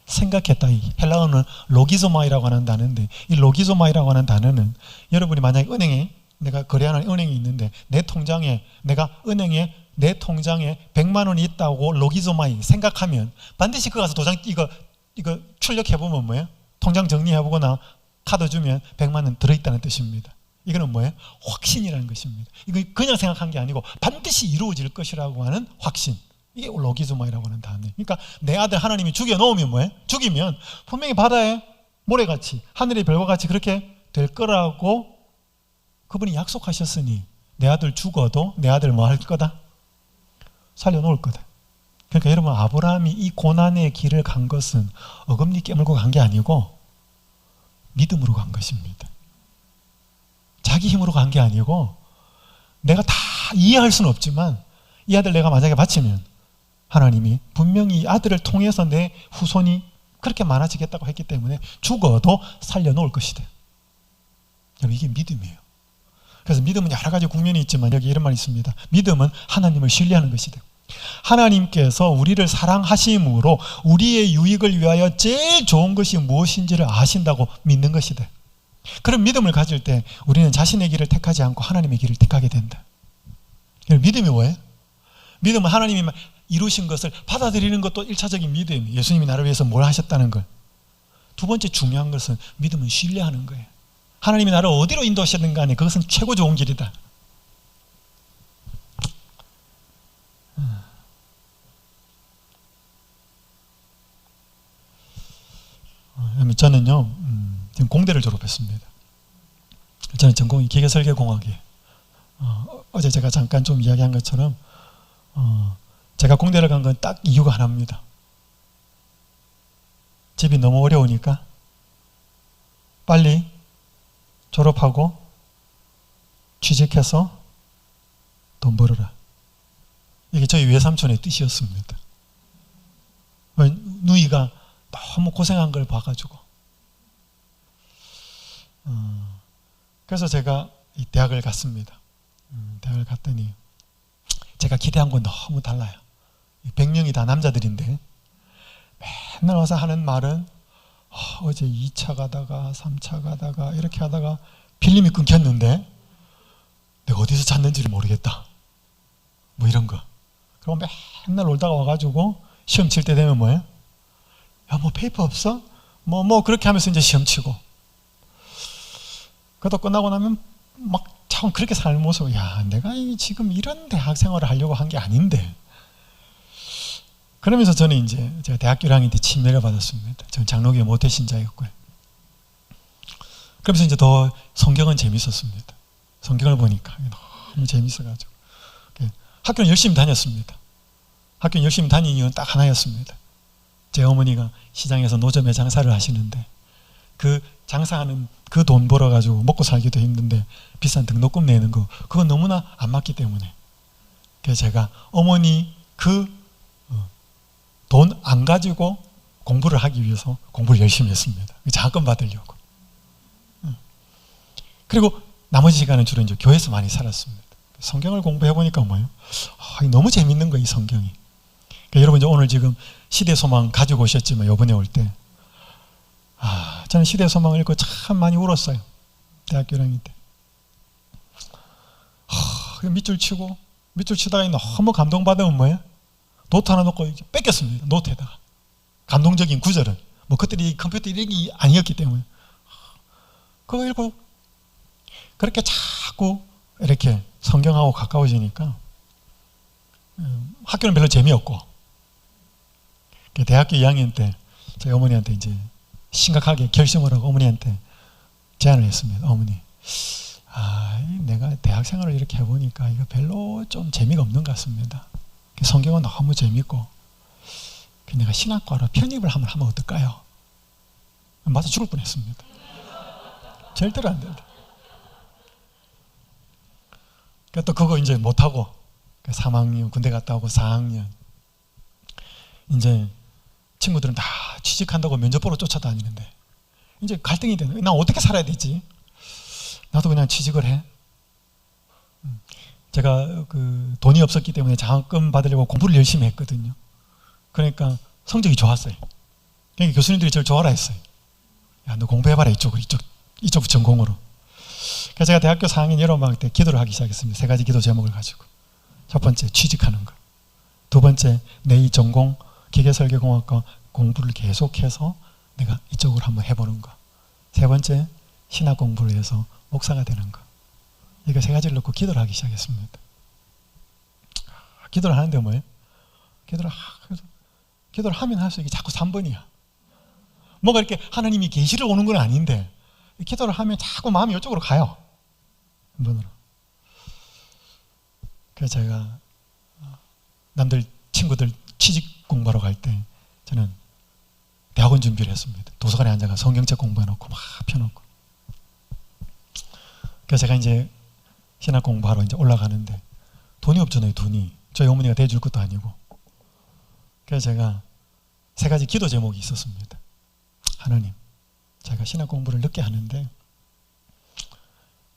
생각했다. 이 헬라어는 로기조마이라고 하는 단어인데, 이 로기조마이라고 하는 단어는 여러분이 만약에 은행에 내가 거래하는 은행이 있는데 내 통장에 100만 원이 있다고 로기조마이 생각하면 반드시 그 가서 도장 이거 출력해보면 뭐예요? 통장 정리해보거나 카드 주면 100만 원 들어있다는 뜻입니다. 이거는 뭐예요? 확신이라는 것입니다. 이거 그냥 생각한 게 아니고 반드시 이루어질 것이라고 하는 확신. 이게 로기즈마이라고 하는 단어예요. 그러니까 내 아들 하나님이 죽여놓으면 뭐예요? 죽이면 분명히 바다에 모래같이 하늘의 별과 같이 그렇게 될 거라고 그분이 약속하셨으니 내 아들 죽어도 내 아들 뭐 할 거다? 살려놓을 거다. 그러니까 여러분 아브라함이 이 고난의 길을 간 것은 어금니 깨물고 간 게 아니고 믿음으로 간 것입니다. 자기 힘으로 간 게 아니고, 내가 다 이해할 수는 없지만 이 아들 내가 만약에 바치면 하나님이 분명히 이 아들을 통해서 내 후손이 그렇게 많아지겠다고 했기 때문에 죽어도 살려놓을 것이다. 여러분 이게 믿음이에요. 그래서 믿음은 여러 가지 국면이 있지만 여기 이런 말이 있습니다. 믿음은 하나님을 신뢰하는 것이다. 하나님께서 우리를 사랑하심으로 우리의 유익을 위하여 제일 좋은 것이 무엇인지를 아신다고 믿는 것이다. 그런 믿음을 가질 때 우리는 자신의 길을 택하지 않고 하나님의 길을 택하게 된다. 믿음이 뭐예요? 믿음은 하나님이 이루신 것을 받아들이는 것도 1차적인 믿음이에요. 예수님이 나를 위해서 뭘 하셨다는 걸. 두 번째 중요한 것은 믿음은 신뢰하는 거예요. 하나님이 나를 어디로 인도하셨든 간에 그것은 최고 좋은 길이다. 저는요 지금 공대를 졸업했습니다. 저는 전공이 기계설계공학이에요. 어제 제가 잠깐 좀 이야기한 것처럼 제가 공대를 간 건 딱 이유가 하나입니다. 집이 너무 어려우니까 빨리 졸업하고 취직해서 돈 벌어라. 이게 저희 외삼촌의 뜻이었습니다. 누이가 너무 고생한 걸 봐가지고. 그래서 제가 이 대학을 갔습니다. 대학을 갔더니 제가 기대한 건 너무 달라요. 100명이 다 남자들인데 맨날 와서 하는 말은 어제 2차 가다가 3차 가다가 이렇게 하다가 필름이 끊겼는데 내가 어디서 잤는지를 모르겠다. 뭐 이런 거. 그리고 맨날 놀다가 와가지고 시험 칠 때 되면 뭐예요? 야, 뭐 페이퍼 없어? 뭐 그렇게 하면서 이제 시험 치고. 그것도 끝나고 나면 막 참 그렇게 사는 모습, 야, 내가 지금 이런 대학 생활을 하려고 한 게 아닌데. 그러면서 저는 이제 제가 대학교 1학년 때 침례를 받았습니다. 저는 장로교의 모태신자였고요. 그러면서 이제 더 성경은 재밌었습니다. 성경을 보니까 너무 재밌어가지고. 학교는 열심히 다녔습니다. 학교는 열심히 다닌 이유는 딱 하나였습니다. 제 어머니가 시장에서 노점에 장사를 하시는데 그 장사하는 그 돈 벌어가지고 먹고 살기도 힘든데 비싼 등록금 내는 거 그건 너무나 안 맞기 때문에 그래서 제가 어머니 그 돈 안 가지고 공부를 하기 위해서 공부를 열심히 했습니다. 장학금 받으려고. 그리고 나머지 시간은 주로 이제 교회에서 많이 살았습니다. 성경을 공부해 보니까 뭐예요? 너무 재밌는 거예요, 이 성경이. 그러니까 여러분 이제 오늘 지금 시대소망 가지고 오셨지만 이번에 올 때 저는 시대소망을 읽고 참 많이 울었어요. 대학교 1학년 때. 밑줄 치다가 너무 감동받으면 뭐예요? 노트 하나 놓고 뺏겼습니다. 노트에다가. 감동적인 구절은. 뭐 그때이 컴퓨터 이력이 아니었기 때문에. 그거 읽고 그렇게 자꾸 이렇게 성경하고 가까워지니까 학교는 별로 재미없고 대학교 2학년 때 저희 어머니한테 이제 심각하게 결심을 하고 어머니한테 제안을 했습니다. 어머니, 내가 대학 생활을 이렇게 해보니까 이거 별로 좀 재미가 없는 것 같습니다. 성경은 너무 재밌고 내가 신학과로 편입을 하면 어떨까요? 맞아 죽을 뻔했습니다. 절대로 안 된다. 또 그거 이제 못하고 3학년 군대 갔다 오고 4학년 이제 친구들은 다 취직한다고 면접 보러 쫓아다니는데 이제 갈등이 되는 거예요. 나 어떻게 살아야 되지? 나도 그냥 취직을 해. 제가 그 돈이 없었기 때문에 장학금 받으려고 공부를 열심히 했거든요. 그러니까 성적이 좋았어요. 그러니까 교수님들이 저를 좋아라 했어요. 야, 너 공부해봐라 이쪽 전공으로. 그래서 제가 대학교 4학년 여름방학 때 기도를 하기 시작했습니다. 3가지 기도 제목을 가지고. 첫 번째 취직하는 거. 두 번째 내 이 전공 기계설계공학과 공부를 계속해서 내가 이쪽으로 한번 해보는 거. 세 번째 신학 공부를 해서 목사가 되는 거. 이거 3가지를 놓고 기도를 하기 시작했습니다. 기도를 하는데 뭐예요? 기도를 하면 할수록 자꾸 3번이야. 뭔가 이렇게 하나님이 계시를 오는 건 아닌데 기도를 하면 자꾸 마음이 이쪽으로 가요. 한번으로. 그래서 제가 남들 친구들 취직 공부하러 갈 때 저는 대학원 준비를 했습니다. 도서관에 앉아가 성경책 공부해놓고 막 펴놓고. 그래서 제가 이제 신학 공부하러 이제 올라가는데 돈이 없잖아요. 돈이. 저희 어머니가 대줄 것도 아니고. 그래서 제가 3가지 기도 제목이 있었습니다. 하나님, 제가 신학 공부를 늦게 하는데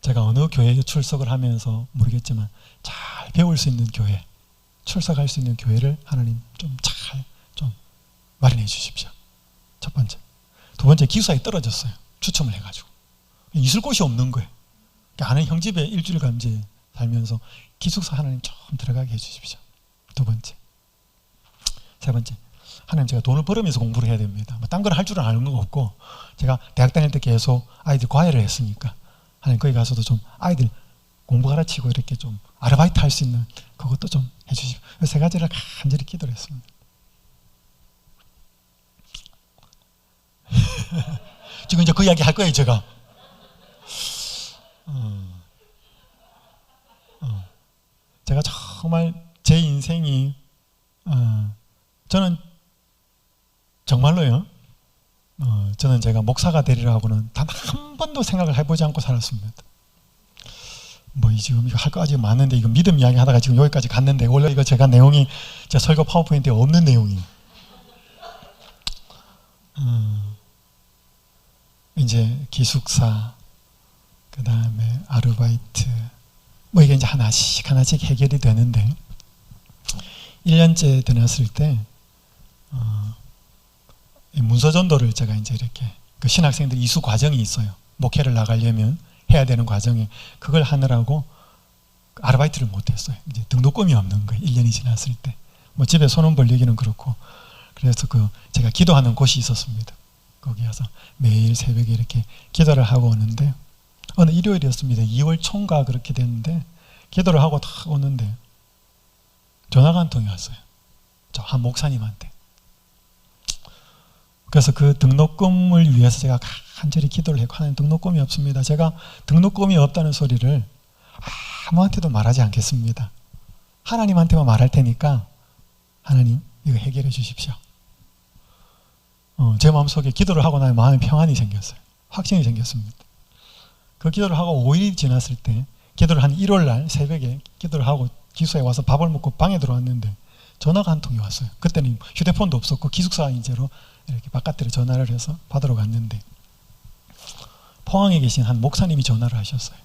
제가 어느 교회에 출석을 하면서 모르겠지만 잘 배울 수 있는 교회, 출석할 수 있는 교회를 하나님 좀 마련해 주십시오. 첫 번째. 두 번째, 기숙사에 떨어졌어요. 추첨을 해가지고. 있을 곳이 없는 거예요. 아는 형집에 일주일간 이제 살면서 기숙사 하나님 좀 들어가게 해주십시오. 두 번째. 세 번째, 하나님 제가 돈을 벌으면서 공부를 해야 됩니다. 딴 걸 할 줄은 아는 거 없고 제가 대학 다닐 때 계속 아이들 과외를 했으니까 하나님 거기 가서도 좀 아이들 공부 가르치고 이렇게 좀 아르바이트 할 수 있는 그것도 좀 해주십시오. 3가지를 간절히 기도를 했습니다. 지금 이제 그 이야기 할 거예요, 제가. 제가 정말 제 인생이 저는 정말로요. 저는 제가 목사가 되리라고는 단 한 번도 생각을 해보지 않고 살았습니다. 지금 이거 할 거 아직 많은데 이거 믿음 이야기 하다가 지금 여기까지 갔는데 원래 이거 제가 내용이 제 설교 파워포인트에 없는 내용이에요. 이제 기숙사, 그 다음에 아르바이트, 이게 이제 하나씩 해결이 되는데 1년째 되었을 때 문서 전도를 제가 이제 이렇게 그 신학생들 이수 과정이 있어요. 목회를 나가려면 해야 되는 과정에 그걸 하느라고 아르바이트를 못했어요. 이제 등록금이 없는 거예요. 1년이 지났을 때. 집에 손은 벌리기는 그렇고. 그래서 제가 기도하는 곳이 있었습니다. 거기 가서 매일 새벽에 이렇게 기도를 하고 오는데 어느 일요일이었습니다. 2월 초인가 그렇게 됐는데 기도를 하고 딱 오는데 전화가 한 통이 왔어요. 저 한 목사님한테. 그래서 그 등록금을 위해서 제가 간절히 기도를 했고, 하나님 등록금이 없습니다. 제가 등록금이 없다는 소리를 아무한테도 말하지 않겠습니다. 하나님한테만 말할 테니까 하나님 이거 해결해 주십시오. 제 마음속에 기도를 하고 나면 마음에 평안이 생겼어요. 확신이 생겼습니다. 그 기도를 하고 5일이 지났을 때, 기도를 한 1월 날 새벽에 기도를 하고 기숙사에 와서 밥을 먹고 방에 들어왔는데 전화가 한 통이 왔어요. 그때는 휴대폰도 없었고 기숙사 인재로 이렇게 바깥으로 전화를 해서 받으러 갔는데, 포항에 계신 한 목사님이 전화를 하셨어요.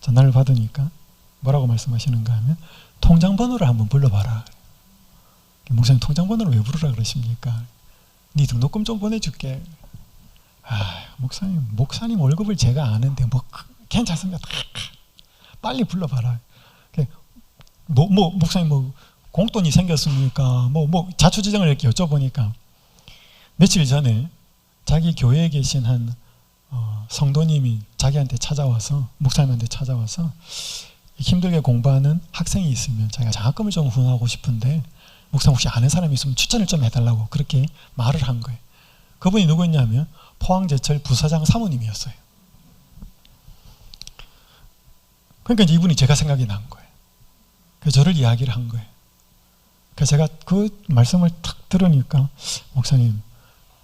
전화를 받으니까 뭐라고 말씀하시는가 하면, 통장 번호를 한번 불러봐라. 목사님, 통장 번호를 왜 부르라 그러십니까? 네 등록금 좀 보내줄게. 목사님 월급을 제가 아는데 뭐 괜찮습니다. 빨리 불러봐라. 목사님 뭐 공돈이 생겼습니까? 뭐 자초지정을 이렇게 여쭤보니까, 며칠 전에 자기 교회에 계신 한 성도님이 자기한테 찾아와서, 목사님한테 찾아와서 힘들게 공부하는 학생이 있으면 자기가 장학금을 좀 후원하고 싶은데 목사님 혹시 아는 사람이 있으면 추천을 좀 해달라고 그렇게 말을 한 거예요. 그분이 누구였냐면 포항제철 부사장 사모님이었어요. 그러니까 이제 이분이 제가 생각이 난 거예요. 그래서 저를 이야기를 한 거예요. 그래서 제가 그 말씀을 탁 들으니까, 목사님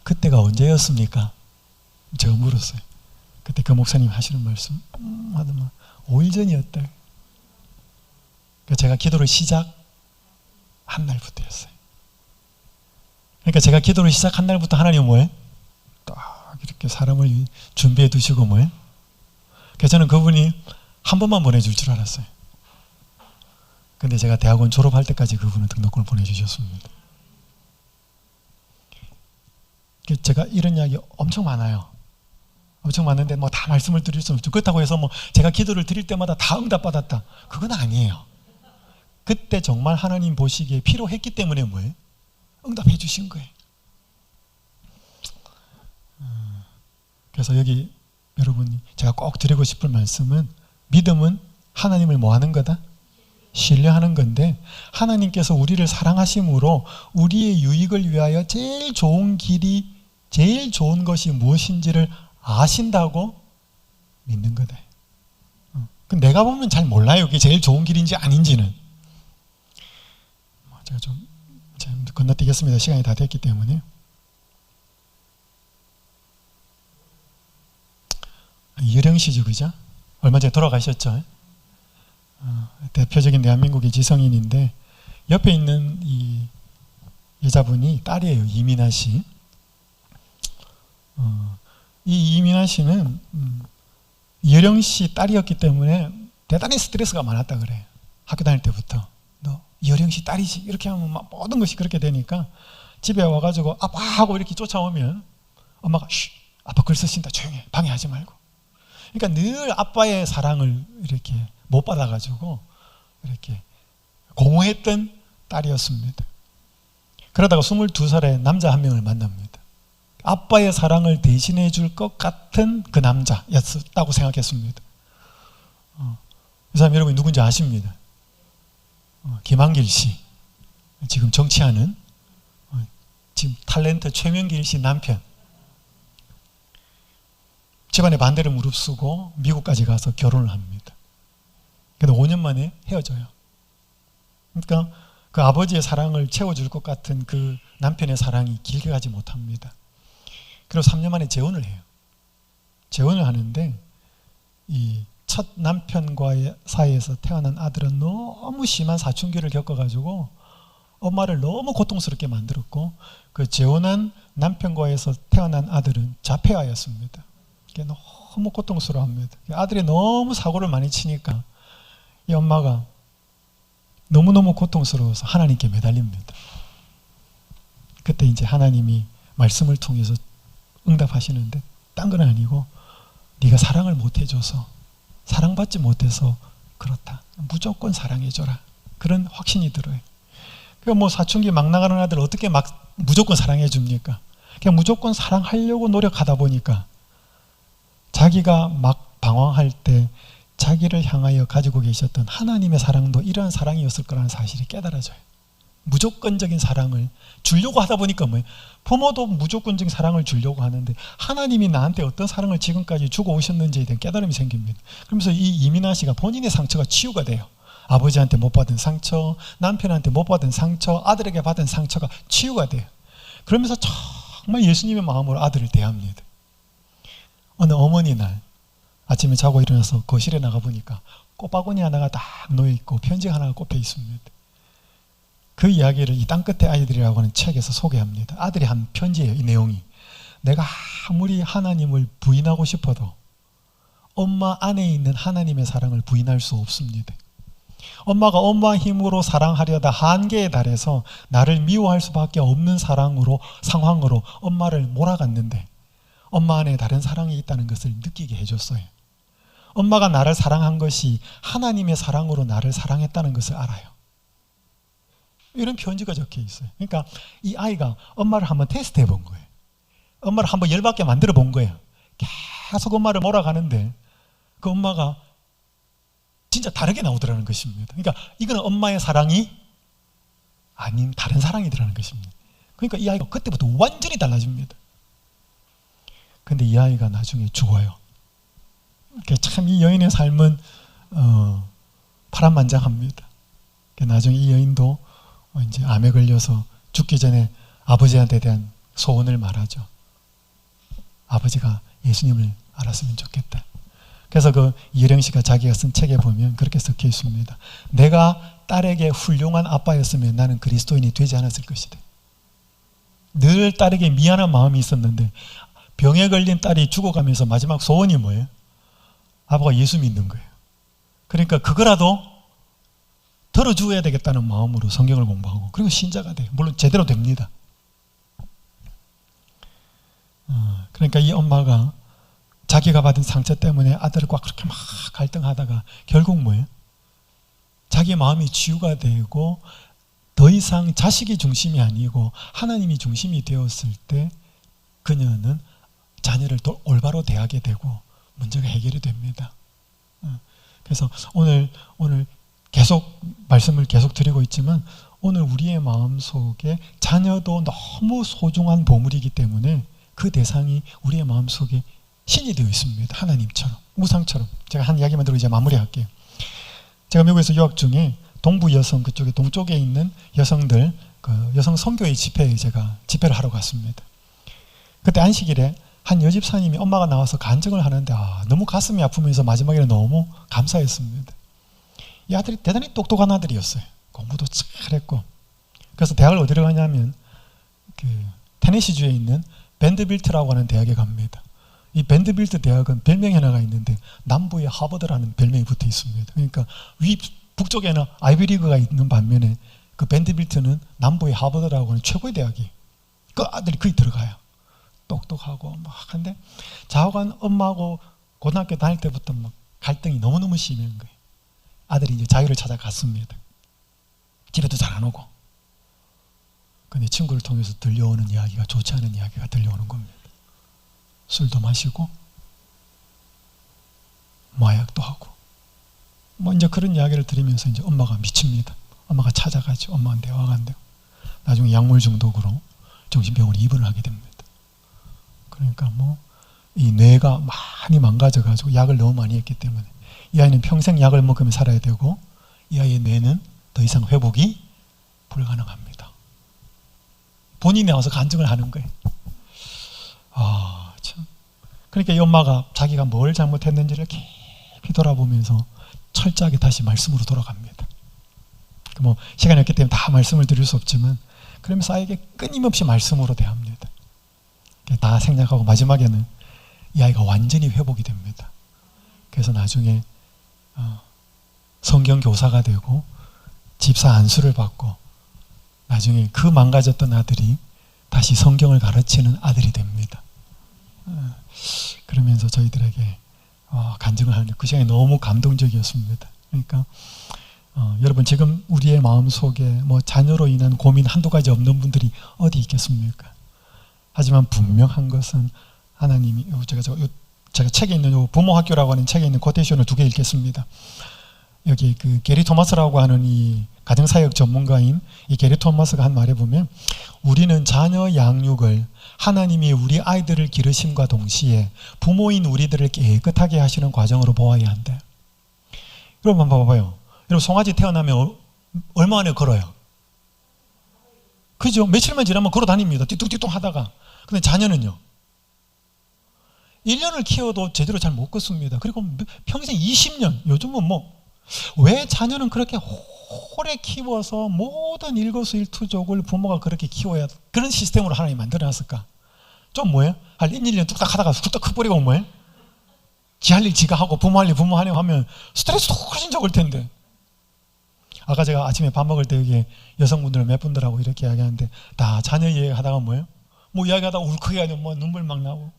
그때가 언제였습니까? 제가 물었어요. 그때 그 목사님 하시는 말씀 하더만 5일 전이었다. 그래서 제가 기도를 시작한 날부터였어요. 그러니까 제가 기도를 시작한 날부터 하나님은 뭐예요? 딱 이렇게 사람을 준비해 두시고 뭐예요? 그래서 저는 그분이 한 번만 보내줄 줄 알았어요. 근데 제가 대학원 졸업할 때까지 그분은 등록금을 보내주셨습니다. 제가 이런 이야기 엄청 많아요. 엄청 많은데 뭐 다 말씀을 드릴 수는 없죠. 그렇다고 해서 뭐 제가 기도를 드릴 때마다 다 응답받았다, 그건 아니에요. 그때 정말 하나님 보시기에 필요했기 때문에 뭐예요? 응답해 주신 거예요. 그래서 여기 여러분, 제가 꼭 드리고 싶은 말씀은, 믿음은 하나님을 뭐 하는 거다? 신뢰하는 건데, 하나님께서 우리를 사랑하심으로 우리의 유익을 위하여 제일 좋은 길이, 제일 좋은 것이 무엇인지를 아신다고 믿는 거다. 내가 보면 잘 몰라요, 그게 제일 좋은 길인지 아닌지는. 제가 좀 건너뛰겠습니다. 시간이 다 됐기 때문에. 이효령 씨죠, 그죠? 얼마 전에 돌아가셨죠? 대표적인 대한민국의 지성인인데, 옆에 있는 이 여자분이 딸이에요. 이민아 씨. 이 이민아 씨는 이효령 씨 딸이었기 때문에 대단히 스트레스가 많았다 그래요. 학교 다닐 때부터. 너 이효령 씨 딸이지, 이렇게 하면 막 모든 것이 그렇게 되니까 집에 와가지고 아빠 하고 이렇게 쫓아오면 엄마가 쉿, 아빠 글 쓰신다, 조용히 방해하지 말고. 그러니까 늘 아빠의 사랑을 이렇게 못 받아가지고 이렇게 공허했던 딸이었습니다. 그러다가 22살에 남자 한 명을 만납니다. 아빠의 사랑을 대신해 줄 것 같은 그 남자였다고 생각했습니다. 이 사람 여러분이 누군지 아십니다. 김한길 씨, 지금 정치하는 지금 탤런트 최명길 씨 남편. 집안의 반대를 무릅쓰고 미국까지 가서 결혼을 합니다. 근데 5년 만에 헤어져요. 그러니까 그 아버지의 사랑을 채워줄 것 같은 그 남편의 사랑이 길게 가지 못합니다. 그리고 3년 만에 재혼을 해요. 재혼을 하는데 이 첫 남편과의 사이에서 태어난 아들은 너무 심한 사춘기를 겪어가지고 엄마를 너무 고통스럽게 만들었고, 그 재혼한 남편과에서 태어난 아들은 자폐아였습니다. 너무 고통스러워합니다. 아들이 너무 사고를 많이 치니까 이 엄마가 너무너무 고통스러워서 하나님께 매달립니다. 그때 이제 하나님이 말씀을 통해서 응답하시는데, 딴 건 아니고 네가 사랑을 못 해줘서, 사랑받지 못해서 그렇다, 무조건 사랑해줘라, 그런 확신이 들어요. 그러니까 뭐 사춘기 막 나가는 아들 어떻게 막 무조건 사랑해 줍니까? 그냥 무조건 사랑하려고 노력하다 보니까 자기가 막 방황할 때 자기를 향하여 가지고 계셨던 하나님의 사랑도 이러한 사랑이었을 거라는 사실이 깨달아져요. 무조건적인 사랑을 주려고 하다 보니까 뭐예요? 부모도 무조건적인 사랑을 주려고 하는데 하나님이 나한테 어떤 사랑을 지금까지 주고 오셨는지에 대한 깨달음이 생깁니다. 그러면서 이 이민아 씨가 본인의 상처가 치유가 돼요. 아버지한테 못 받은 상처, 남편한테 못 받은 상처, 아들에게 받은 상처가 치유가 돼요. 그러면서 정말 예수님의 마음으로 아들을 대합니다. 어느 어머니 날 아침에 자고 일어나서 거실에 나가보니까 꽃바구니 하나가 딱 놓여있고 편지가 하나가 꼽혀 있습니다. 그 이야기를 이 땅끝의 아이들이라고 하는 책에서 소개합니다. 아들이 한 편지예요. 이 내용이. 내가 아무리 하나님을 부인하고 싶어도 엄마 안에 있는 하나님의 사랑을 부인할 수 없습니다. 엄마가 엄마 힘으로 사랑하려다 한계에 달해서 나를 미워할 수밖에 없는 상황으로 엄마를 몰아갔는데 엄마 안에 다른 사랑이 있다는 것을 느끼게 해줬어요. 엄마가 나를 사랑한 것이 하나님의 사랑으로 나를 사랑했다는 것을 알아요. 이런 편지가 적혀 있어요. 그러니까 이 아이가 엄마를 한번 테스트해 본 거예요. 엄마를 한번 열받게 만들어 본 거예요. 계속 엄마를 몰아가는데 그 엄마가 진짜 다르게 나오더라는 것입니다. 그러니까 이거는 엄마의 사랑이 아닌 다른 사랑이더라는 것입니다. 그러니까 이 아이가 그때부터 완전히 달라집니다. 근데 이 아이가 나중에 죽어요. 참 이 여인의 삶은 파란만장합니다. 나중에 이 여인도 이제 암에 걸려서 죽기 전에 아버지한테 대한 소원을 말하죠. 아버지가 예수님을 알았으면 좋겠다. 그래서 그 이혜령 씨가 자기가 쓴 책에 보면 그렇게 적혀 있습니다. 내가 딸에게 훌륭한 아빠였으면 나는 그리스도인이 되지 않았을 것이다. 늘 딸에게 미안한 마음이 있었는데 병에 걸린 딸이 죽어가면서 마지막 소원이 뭐예요? 아빠가 예수 믿는 거예요. 그러니까 그거라도 들어주어야 되겠다는 마음으로 성경을 공부하고 그리고 신자가 돼요. 물론 제대로 됩니다. 그러니까 이 엄마가 자기가 받은 상처 때문에 아들과 그렇게 막 갈등하다가 결국 뭐예요? 자기 마음이 치유가 되고 더 이상 자식이 중심이 아니고 하나님이 중심이 되었을 때 그녀는 자녀를 또 올바로 대하게 되고 문제가 해결이 됩니다. 그래서 오늘 계속 말씀을 계속 드리고 있지만 오늘 우리의 마음속에 자녀도 너무 소중한 보물이기 때문에 그 대상이 우리의 마음속에 신이 되어 있습니다. 하나님처럼 우상처럼. 제가 한 이야기만 들고 이제 마무리할게요. 제가 미국에서 유학 중에 동부 여성 그쪽에 동쪽에 있는 여성들 그 여성 선교회 집회에 제가 집회를 하러 갔습니다. 그때 안식일에 한 여집사님이 엄마가 나와서 간증을 하는데 너무 가슴이 아프면서 마지막에는 너무 감사했습니다. 이 아들이 대단히 똑똑한 아들이었어요. 공부도 잘했고. 그래서 대학을 어디로 가냐면 그 테네시주에 있는 밴드빌트라고 하는 대학에 갑니다. 이 밴드빌트 대학은 별명이 하나가 있는데 남부에 하버드라는 별명이 붙어 있습니다. 그러니까 북쪽에는 아이비리그가 있는 반면에 그 밴드빌트는 남부의 하버드라고 하는 최고의 대학이에요. 그 아들이 거기 들어가요. 똑똑하고 막 한데 자오간 엄마하고 고등학교 다닐 때부터 막 갈등이 너무너무 심한 거예요. 아들이 이제 자유를 찾아갔습니다. 집에도 잘 안 오고. 근데 친구를 통해서 들려오는 이야기가 좋지 않은 이야기가 들려오는 겁니다. 술도 마시고 마약도 하고 이제 그런 이야기를 들으면서 이제 엄마가 미칩니다. 엄마가 찾아가죠. 엄마는 대화가 안 되고 나중에 약물 중독으로 정신병원에 입원을 하게 됩니다. 그러니까 이 뇌가 많이 망가져가지고 약을 너무 많이 했기 때문에 이 아이는 평생 약을 먹으며 살아야 되고 이 아이의 뇌는 더 이상 회복이 불가능합니다. 본인이 나와서 간증을 하는 거예요. 참. 그러니까 이 엄마가 자기가 뭘 잘못했는지를 깊이 돌아보면서 철저하게 다시 말씀으로 돌아갑니다. 시간이 없기 때문에 다 말씀을 드릴 수 없지만 그러면서 아이에게 끊임없이 말씀으로 대합니다. 다 생략하고 마지막에는 이 아이가 완전히 회복이 됩니다. 그래서 나중에 성경 교사가 되고 집사 안수를 받고 나중에 그 망가졌던 아들이 다시 성경을 가르치는 아들이 됩니다. 그러면서 저희들에게 간증을 하는 그 시간이 너무 감동적이었습니다. 그러니까 여러분 지금 우리의 마음속에 자녀로 인한 고민 한두 가지 없는 분들이 어디 있겠습니까? 하지만 분명한 것은 하나님이 제가 책에 있는 부모학교라고 하는 책에 있는 코테이션을 2개 읽겠습니다. 여기 그 게리 토마스라고 하는 이 가정사역 전문가인 이 게리 토마스가 한 말에 보면 우리는 자녀 양육을 하나님이 우리 아이들을 기르심과 동시에 부모인 우리들을 깨끗하게 하시는 과정으로 보아야 한대. 여러분 한번 봐봐요. 여러분 송아지 태어나면 얼마 만에 걸어요? 그죠? 며칠만 지나면 걸어 다닙니다. 띠뚱띠뚱 하다가. 근데 자녀는요? 1년을 키워도 제대로 잘 못 걷습니다. 그리고 평생 20년, 요즘은 왜 자녀는 그렇게 오래 키워서 모든 일거수일투족을 부모가 그렇게 키워야 그런 시스템으로 하나님 만들어놨을까? 좀 뭐예요? 한 1, 2년 뚝딱 하다가 뚝딱 커버리고 뭐예요? 지 할 일 지가 하고 부모 할 일 부모 하려고 하면 스트레스도 훨씬 적을 텐데. 아까 제가 아침에 밥 먹을 때 여기 여성분들 몇 분들하고 이렇게 이야기하는데 다 자녀 이야기하다가 뭐예요? 이야기하다가 울컥해가지고 눈물 막 나고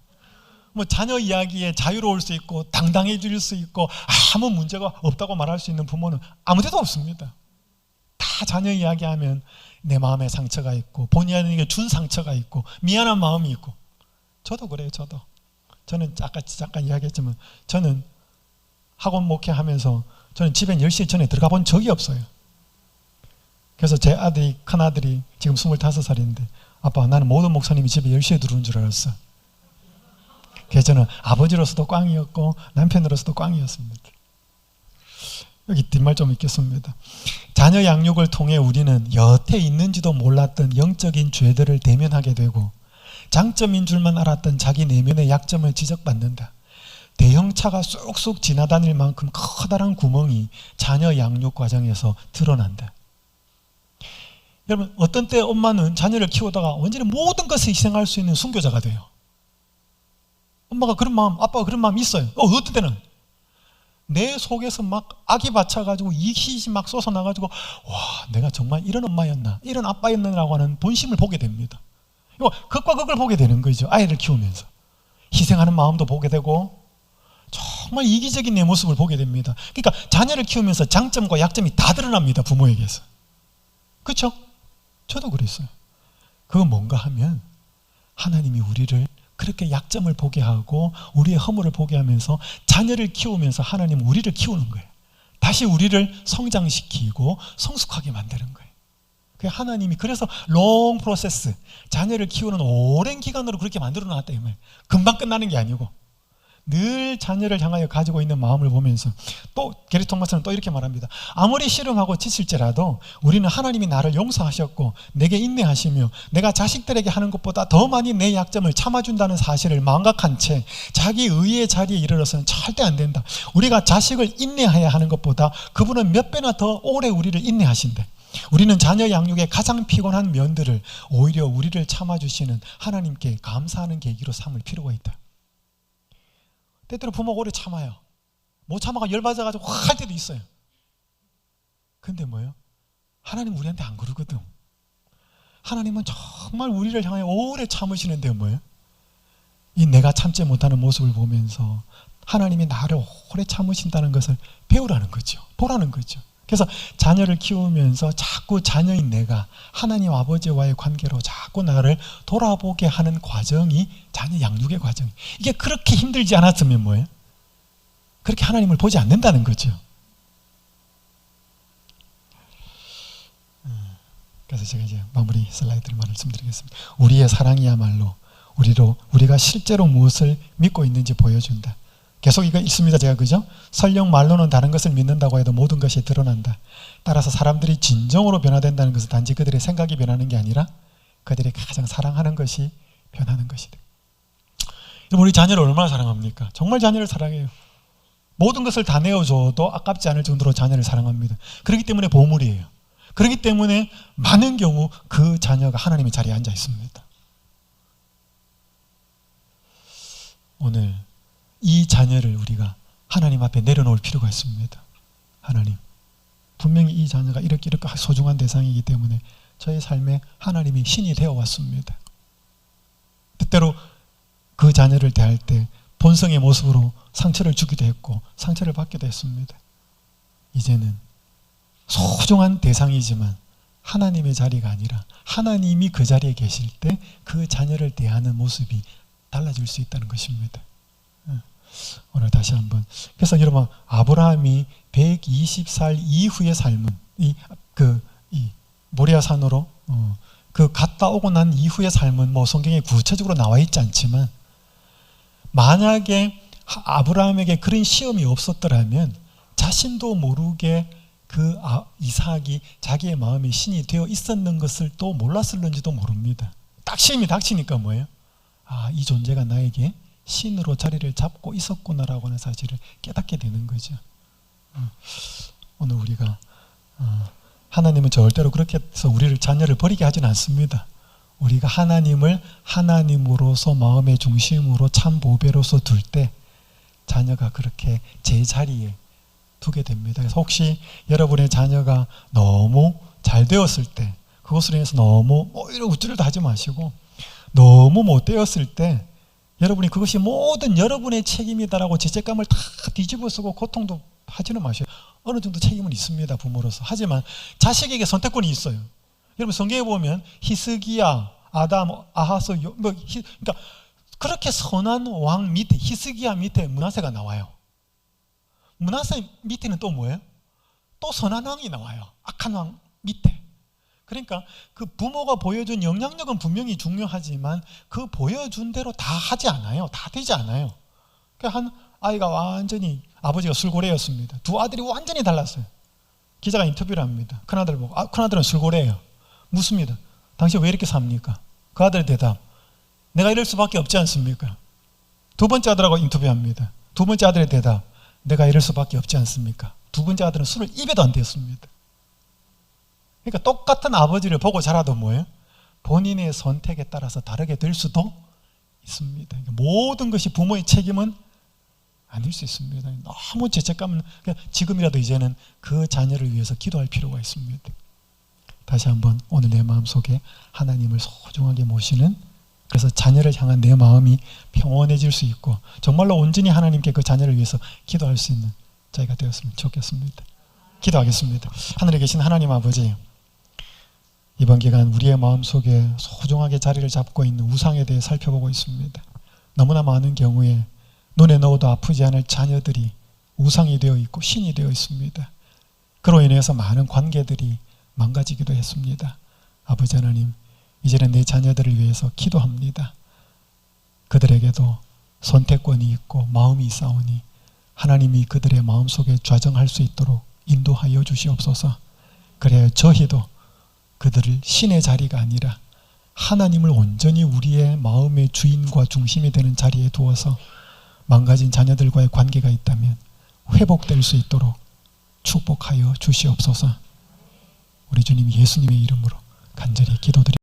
자녀 이야기에 자유로울 수 있고 당당해질 수 있고 아무 문제가 없다고 말할 수 있는 부모는 아무 데도 없습니다. 다 자녀 이야기하면 내 마음에 상처가 있고 본인에게 준 상처가 있고 미안한 마음이 있고. 저도 그래요. 저는 아까 잠깐 이야기했지만 저는 학원 목회하면서 저는 집에 10시 전에 들어가 본 적이 없어요. 그래서 제 아들이, 큰아들이 지금 25살인데 아빠 나는 모든 목사님이 집에 10시에 들어오는 줄 알았어. 그래서 저는 아버지로서도 꽝이었고 남편으로서도 꽝이었습니다. 여기 뒷말 좀 읽겠습니다. 자녀 양육을 통해 우리는 여태 있는지도 몰랐던 영적인 죄들을 대면하게 되고 장점인 줄만 알았던 자기 내면의 약점을 지적받는다. 대형차가 쑥쑥 지나다닐 만큼 커다란 구멍이 자녀 양육 과정에서 드러난다. 여러분 어떤 때 엄마는 자녀를 키우다가 완전히 모든 것을 희생할 수 있는 순교자가 돼요. 엄마가 그런 마음, 아빠가 그런 마음이 있어요. 어떤 때는 내 속에서 막 악이 받쳐가지고 이깃이 막 솟아나가지고 와 내가 정말 이런 엄마였나 이런 아빠였나라고 하는 본심을 보게 됩니다. 이거 극과 극을 보게 되는 거죠. 아이를 키우면서 희생하는 마음도 보게 되고 정말 이기적인 내 모습을 보게 됩니다. 그러니까 자녀를 키우면서 장점과 약점이 다 드러납니다. 부모에게서. 그렇죠? 저도 그랬어요. 그건 뭔가 하면 하나님이 우리를 그렇게 약점을 보게 하고 우리의 허물을 보게 하면서 자녀를 키우면서 하나님은 우리를 키우는 거예요. 다시 우리를 성장시키고 성숙하게 만드는 거예요. 하나님이 그래서 롱 프로세스, 자녀를 키우는 오랜 기간으로 그렇게 만들어 놨다 이 말. 금방 끝나는 게 아니고 늘 자녀를 향하여 가지고 있는 마음을 보면서 또 게리 토마스는 또 이렇게 말합니다. 아무리 씨름하고 지칠지라도 우리는 하나님이 나를 용서하셨고 내게 인내하시며 내가 자식들에게 하는 것보다 더 많이 내 약점을 참아준다는 사실을 망각한 채 자기 의의 자리에 이르러서는 절대 안 된다. 우리가 자식을 인내해야 하는 것보다 그분은 몇 배나 더 오래 우리를 인내하신대. 우리는 자녀 양육의 가장 피곤한 면들을 오히려 우리를 참아주시는 하나님께 감사하는 계기로 삼을 필요가 있다. 때때로 부모가 오래 참아요. 못 참아가 열받아가지고 확 할 때도 있어요. 근데 뭐예요? 하나님 우리한테 안 그러거든. 하나님은 정말 우리를 향해 오래 참으시는데 뭐예요? 이 내가 참지 못하는 모습을 보면서 하나님이 나를 오래 참으신다는 것을 배우라는 거죠. 보라는 거죠. 그래서 자녀를 키우면서 자꾸 자녀인 내가 하나님 아버지와의 관계로 자꾸 나를 돌아보게 하는 과정이 자녀 양육의 과정이에요. 이게 그렇게 힘들지 않았으면 뭐예요? 그렇게 하나님을 보지 않는다는 거죠. 그래서 제가 이제 마무리 슬라이드를 말씀드리겠습니다. 우리의 사랑이야말로 우리가 실제로 무엇을 믿고 있는지 보여준다. 계속 이거 있습니다. 제가 그죠? 설령 말로는 다른 것을 믿는다고 해도 모든 것이 드러난다. 따라서 사람들이 진정으로 변화된다는 것은 단지 그들의 생각이 변하는 게 아니라 그들이 가장 사랑하는 것이 변하는 것이다. 우리 자녀를 얼마나 사랑합니까? 정말 자녀를 사랑해요. 모든 것을 다 내어줘도 아깝지 않을 정도로 자녀를 사랑합니다. 그렇기 때문에 보물이에요. 그렇기 때문에 많은 경우 그 자녀가 하나님의 자리에 앉아 있습니다. 오늘 이 자녀를 우리가 하나님 앞에 내려놓을 필요가 있습니다. 하나님, 분명히 이 자녀가 이렇게 소중한 대상이기 때문에 저의 삶에 하나님이 신이 되어 왔습니다. 때때로 그 자녀를 대할 때 본성의 모습으로 상처를 주기도 했고 상처를 받기도 했습니다. 이제는 소중한 대상이지만 하나님의 자리가 아니라 하나님이 그 자리에 계실 때 그 자녀를 대하는 모습이 달라질 수 있다는 것입니다. 오늘 다시 한번. 그래서 여러분, 아브라함이 120살 이후의 삶은 이 모리아 산으로 그 갔다 오고 난 이후의 삶은 뭐 성경에 구체적으로 나와 있지 않지만, 만약에 아브라함에게 그런 시험이 없었더라면 자신도 모르게 그 이삭이 자기의 마음에 신이 되어 있었는 것을 또 몰랐을는지도 모릅니다. 딱 시험이 닥치니까 뭐예요? 이 존재가 나에게 신으로 자리를 잡고 있었구나라고 하는 사실을 깨닫게 되는 거죠. 오늘 우리가 하나님은 절대로 그렇게 해서 우리를 자녀를 버리게 하지는 않습니다. 우리가 하나님을 하나님으로서 마음의 중심으로 참 보배로서 둘 때 자녀가 그렇게 제자리에 두게 됩니다. 그래서 혹시 여러분의 자녀가 너무 잘 되었을 때, 그것으로 인해서 너무 이런 우쭐도 하지 마시고, 너무 못 되었을 때 여러분이 그것이 모든 여러분의 책임이다라고 죄책감을 다 뒤집어 쓰고 고통도 하지는 마셔요. 어느 정도 책임은 있습니다, 부모로서. 하지만 자식에게 선택권이 있어요. 여러분 성경에 보면 히스기야, 아담, 아하스, 그러니까 그렇게 선한 왕 밑에, 히스기야 밑에 므낫세가 나와요. 므낫세 밑에는 또 뭐예요? 또 선한 왕이 나와요. 악한 왕 밑에. 그러니까 그 부모가 보여준 영향력은 분명히 중요하지만 그 보여준 대로 다 하지 않아요. 다 되지 않아요. 그러니까 한 아이가 완전히, 아버지가 술고래였습니다. 두 아들이 완전히 달랐어요. 기자가 인터뷰를 합니다. 큰아들 보고, 큰아들은 술고래예요. 묻습니다. 당신 왜 이렇게 삽니까? 그 아들의 대답, 내가 이럴 수밖에 없지 않습니까? 두 번째 아들하고 인터뷰합니다. 두 번째 아들의 대답, 내가 이럴 수밖에 없지 않습니까? 두 번째 아들은 술을 입에도 안 대었습니다. 그러니까 똑같은 아버지를 보고 자라도 뭐예요? 본인의 선택에 따라서 다르게 될 수도 있습니다. 그러니까 모든 것이 부모의 책임은 아닐 수 있습니다. 너무 죄책감은, 지금이라도 이제는 그 자녀를 위해서 기도할 필요가 있습니다. 다시 한번 오늘 내 마음속에 하나님을 소중하게 모시는, 그래서 자녀를 향한 내 마음이 평온해질 수 있고 정말로 온전히 하나님께 그 자녀를 위해서 기도할 수 있는 저희가 되었으면 좋겠습니다. 기도하겠습니다. 하늘에 계신 하나님 아버지, 이번 기간 우리의 마음속에 소중하게 자리를 잡고 있는 우상에 대해 살펴보고 있습니다. 너무나 많은 경우에 눈에 넣어도 아프지 않을 자녀들이 우상이 되어 있고 신이 되어 있습니다. 그로 인해서 많은 관계들이 망가지기도 했습니다. 아버지 하나님, 이제는 내 자녀들을 위해서 기도합니다. 그들에게도 선택권이 있고 마음이 있사오니 하나님이 그들의 마음속에 좌정할 수 있도록 인도하여 주시옵소서. 그래야 저희도 그들을 신의 자리가 아니라 하나님을 온전히 우리의 마음의 주인과 중심이 되는 자리에 두어서 망가진 자녀들과의 관계가 있다면 회복될 수 있도록 축복하여 주시옵소서. 우리 주님 예수님의 이름으로 간절히 기도드립니다.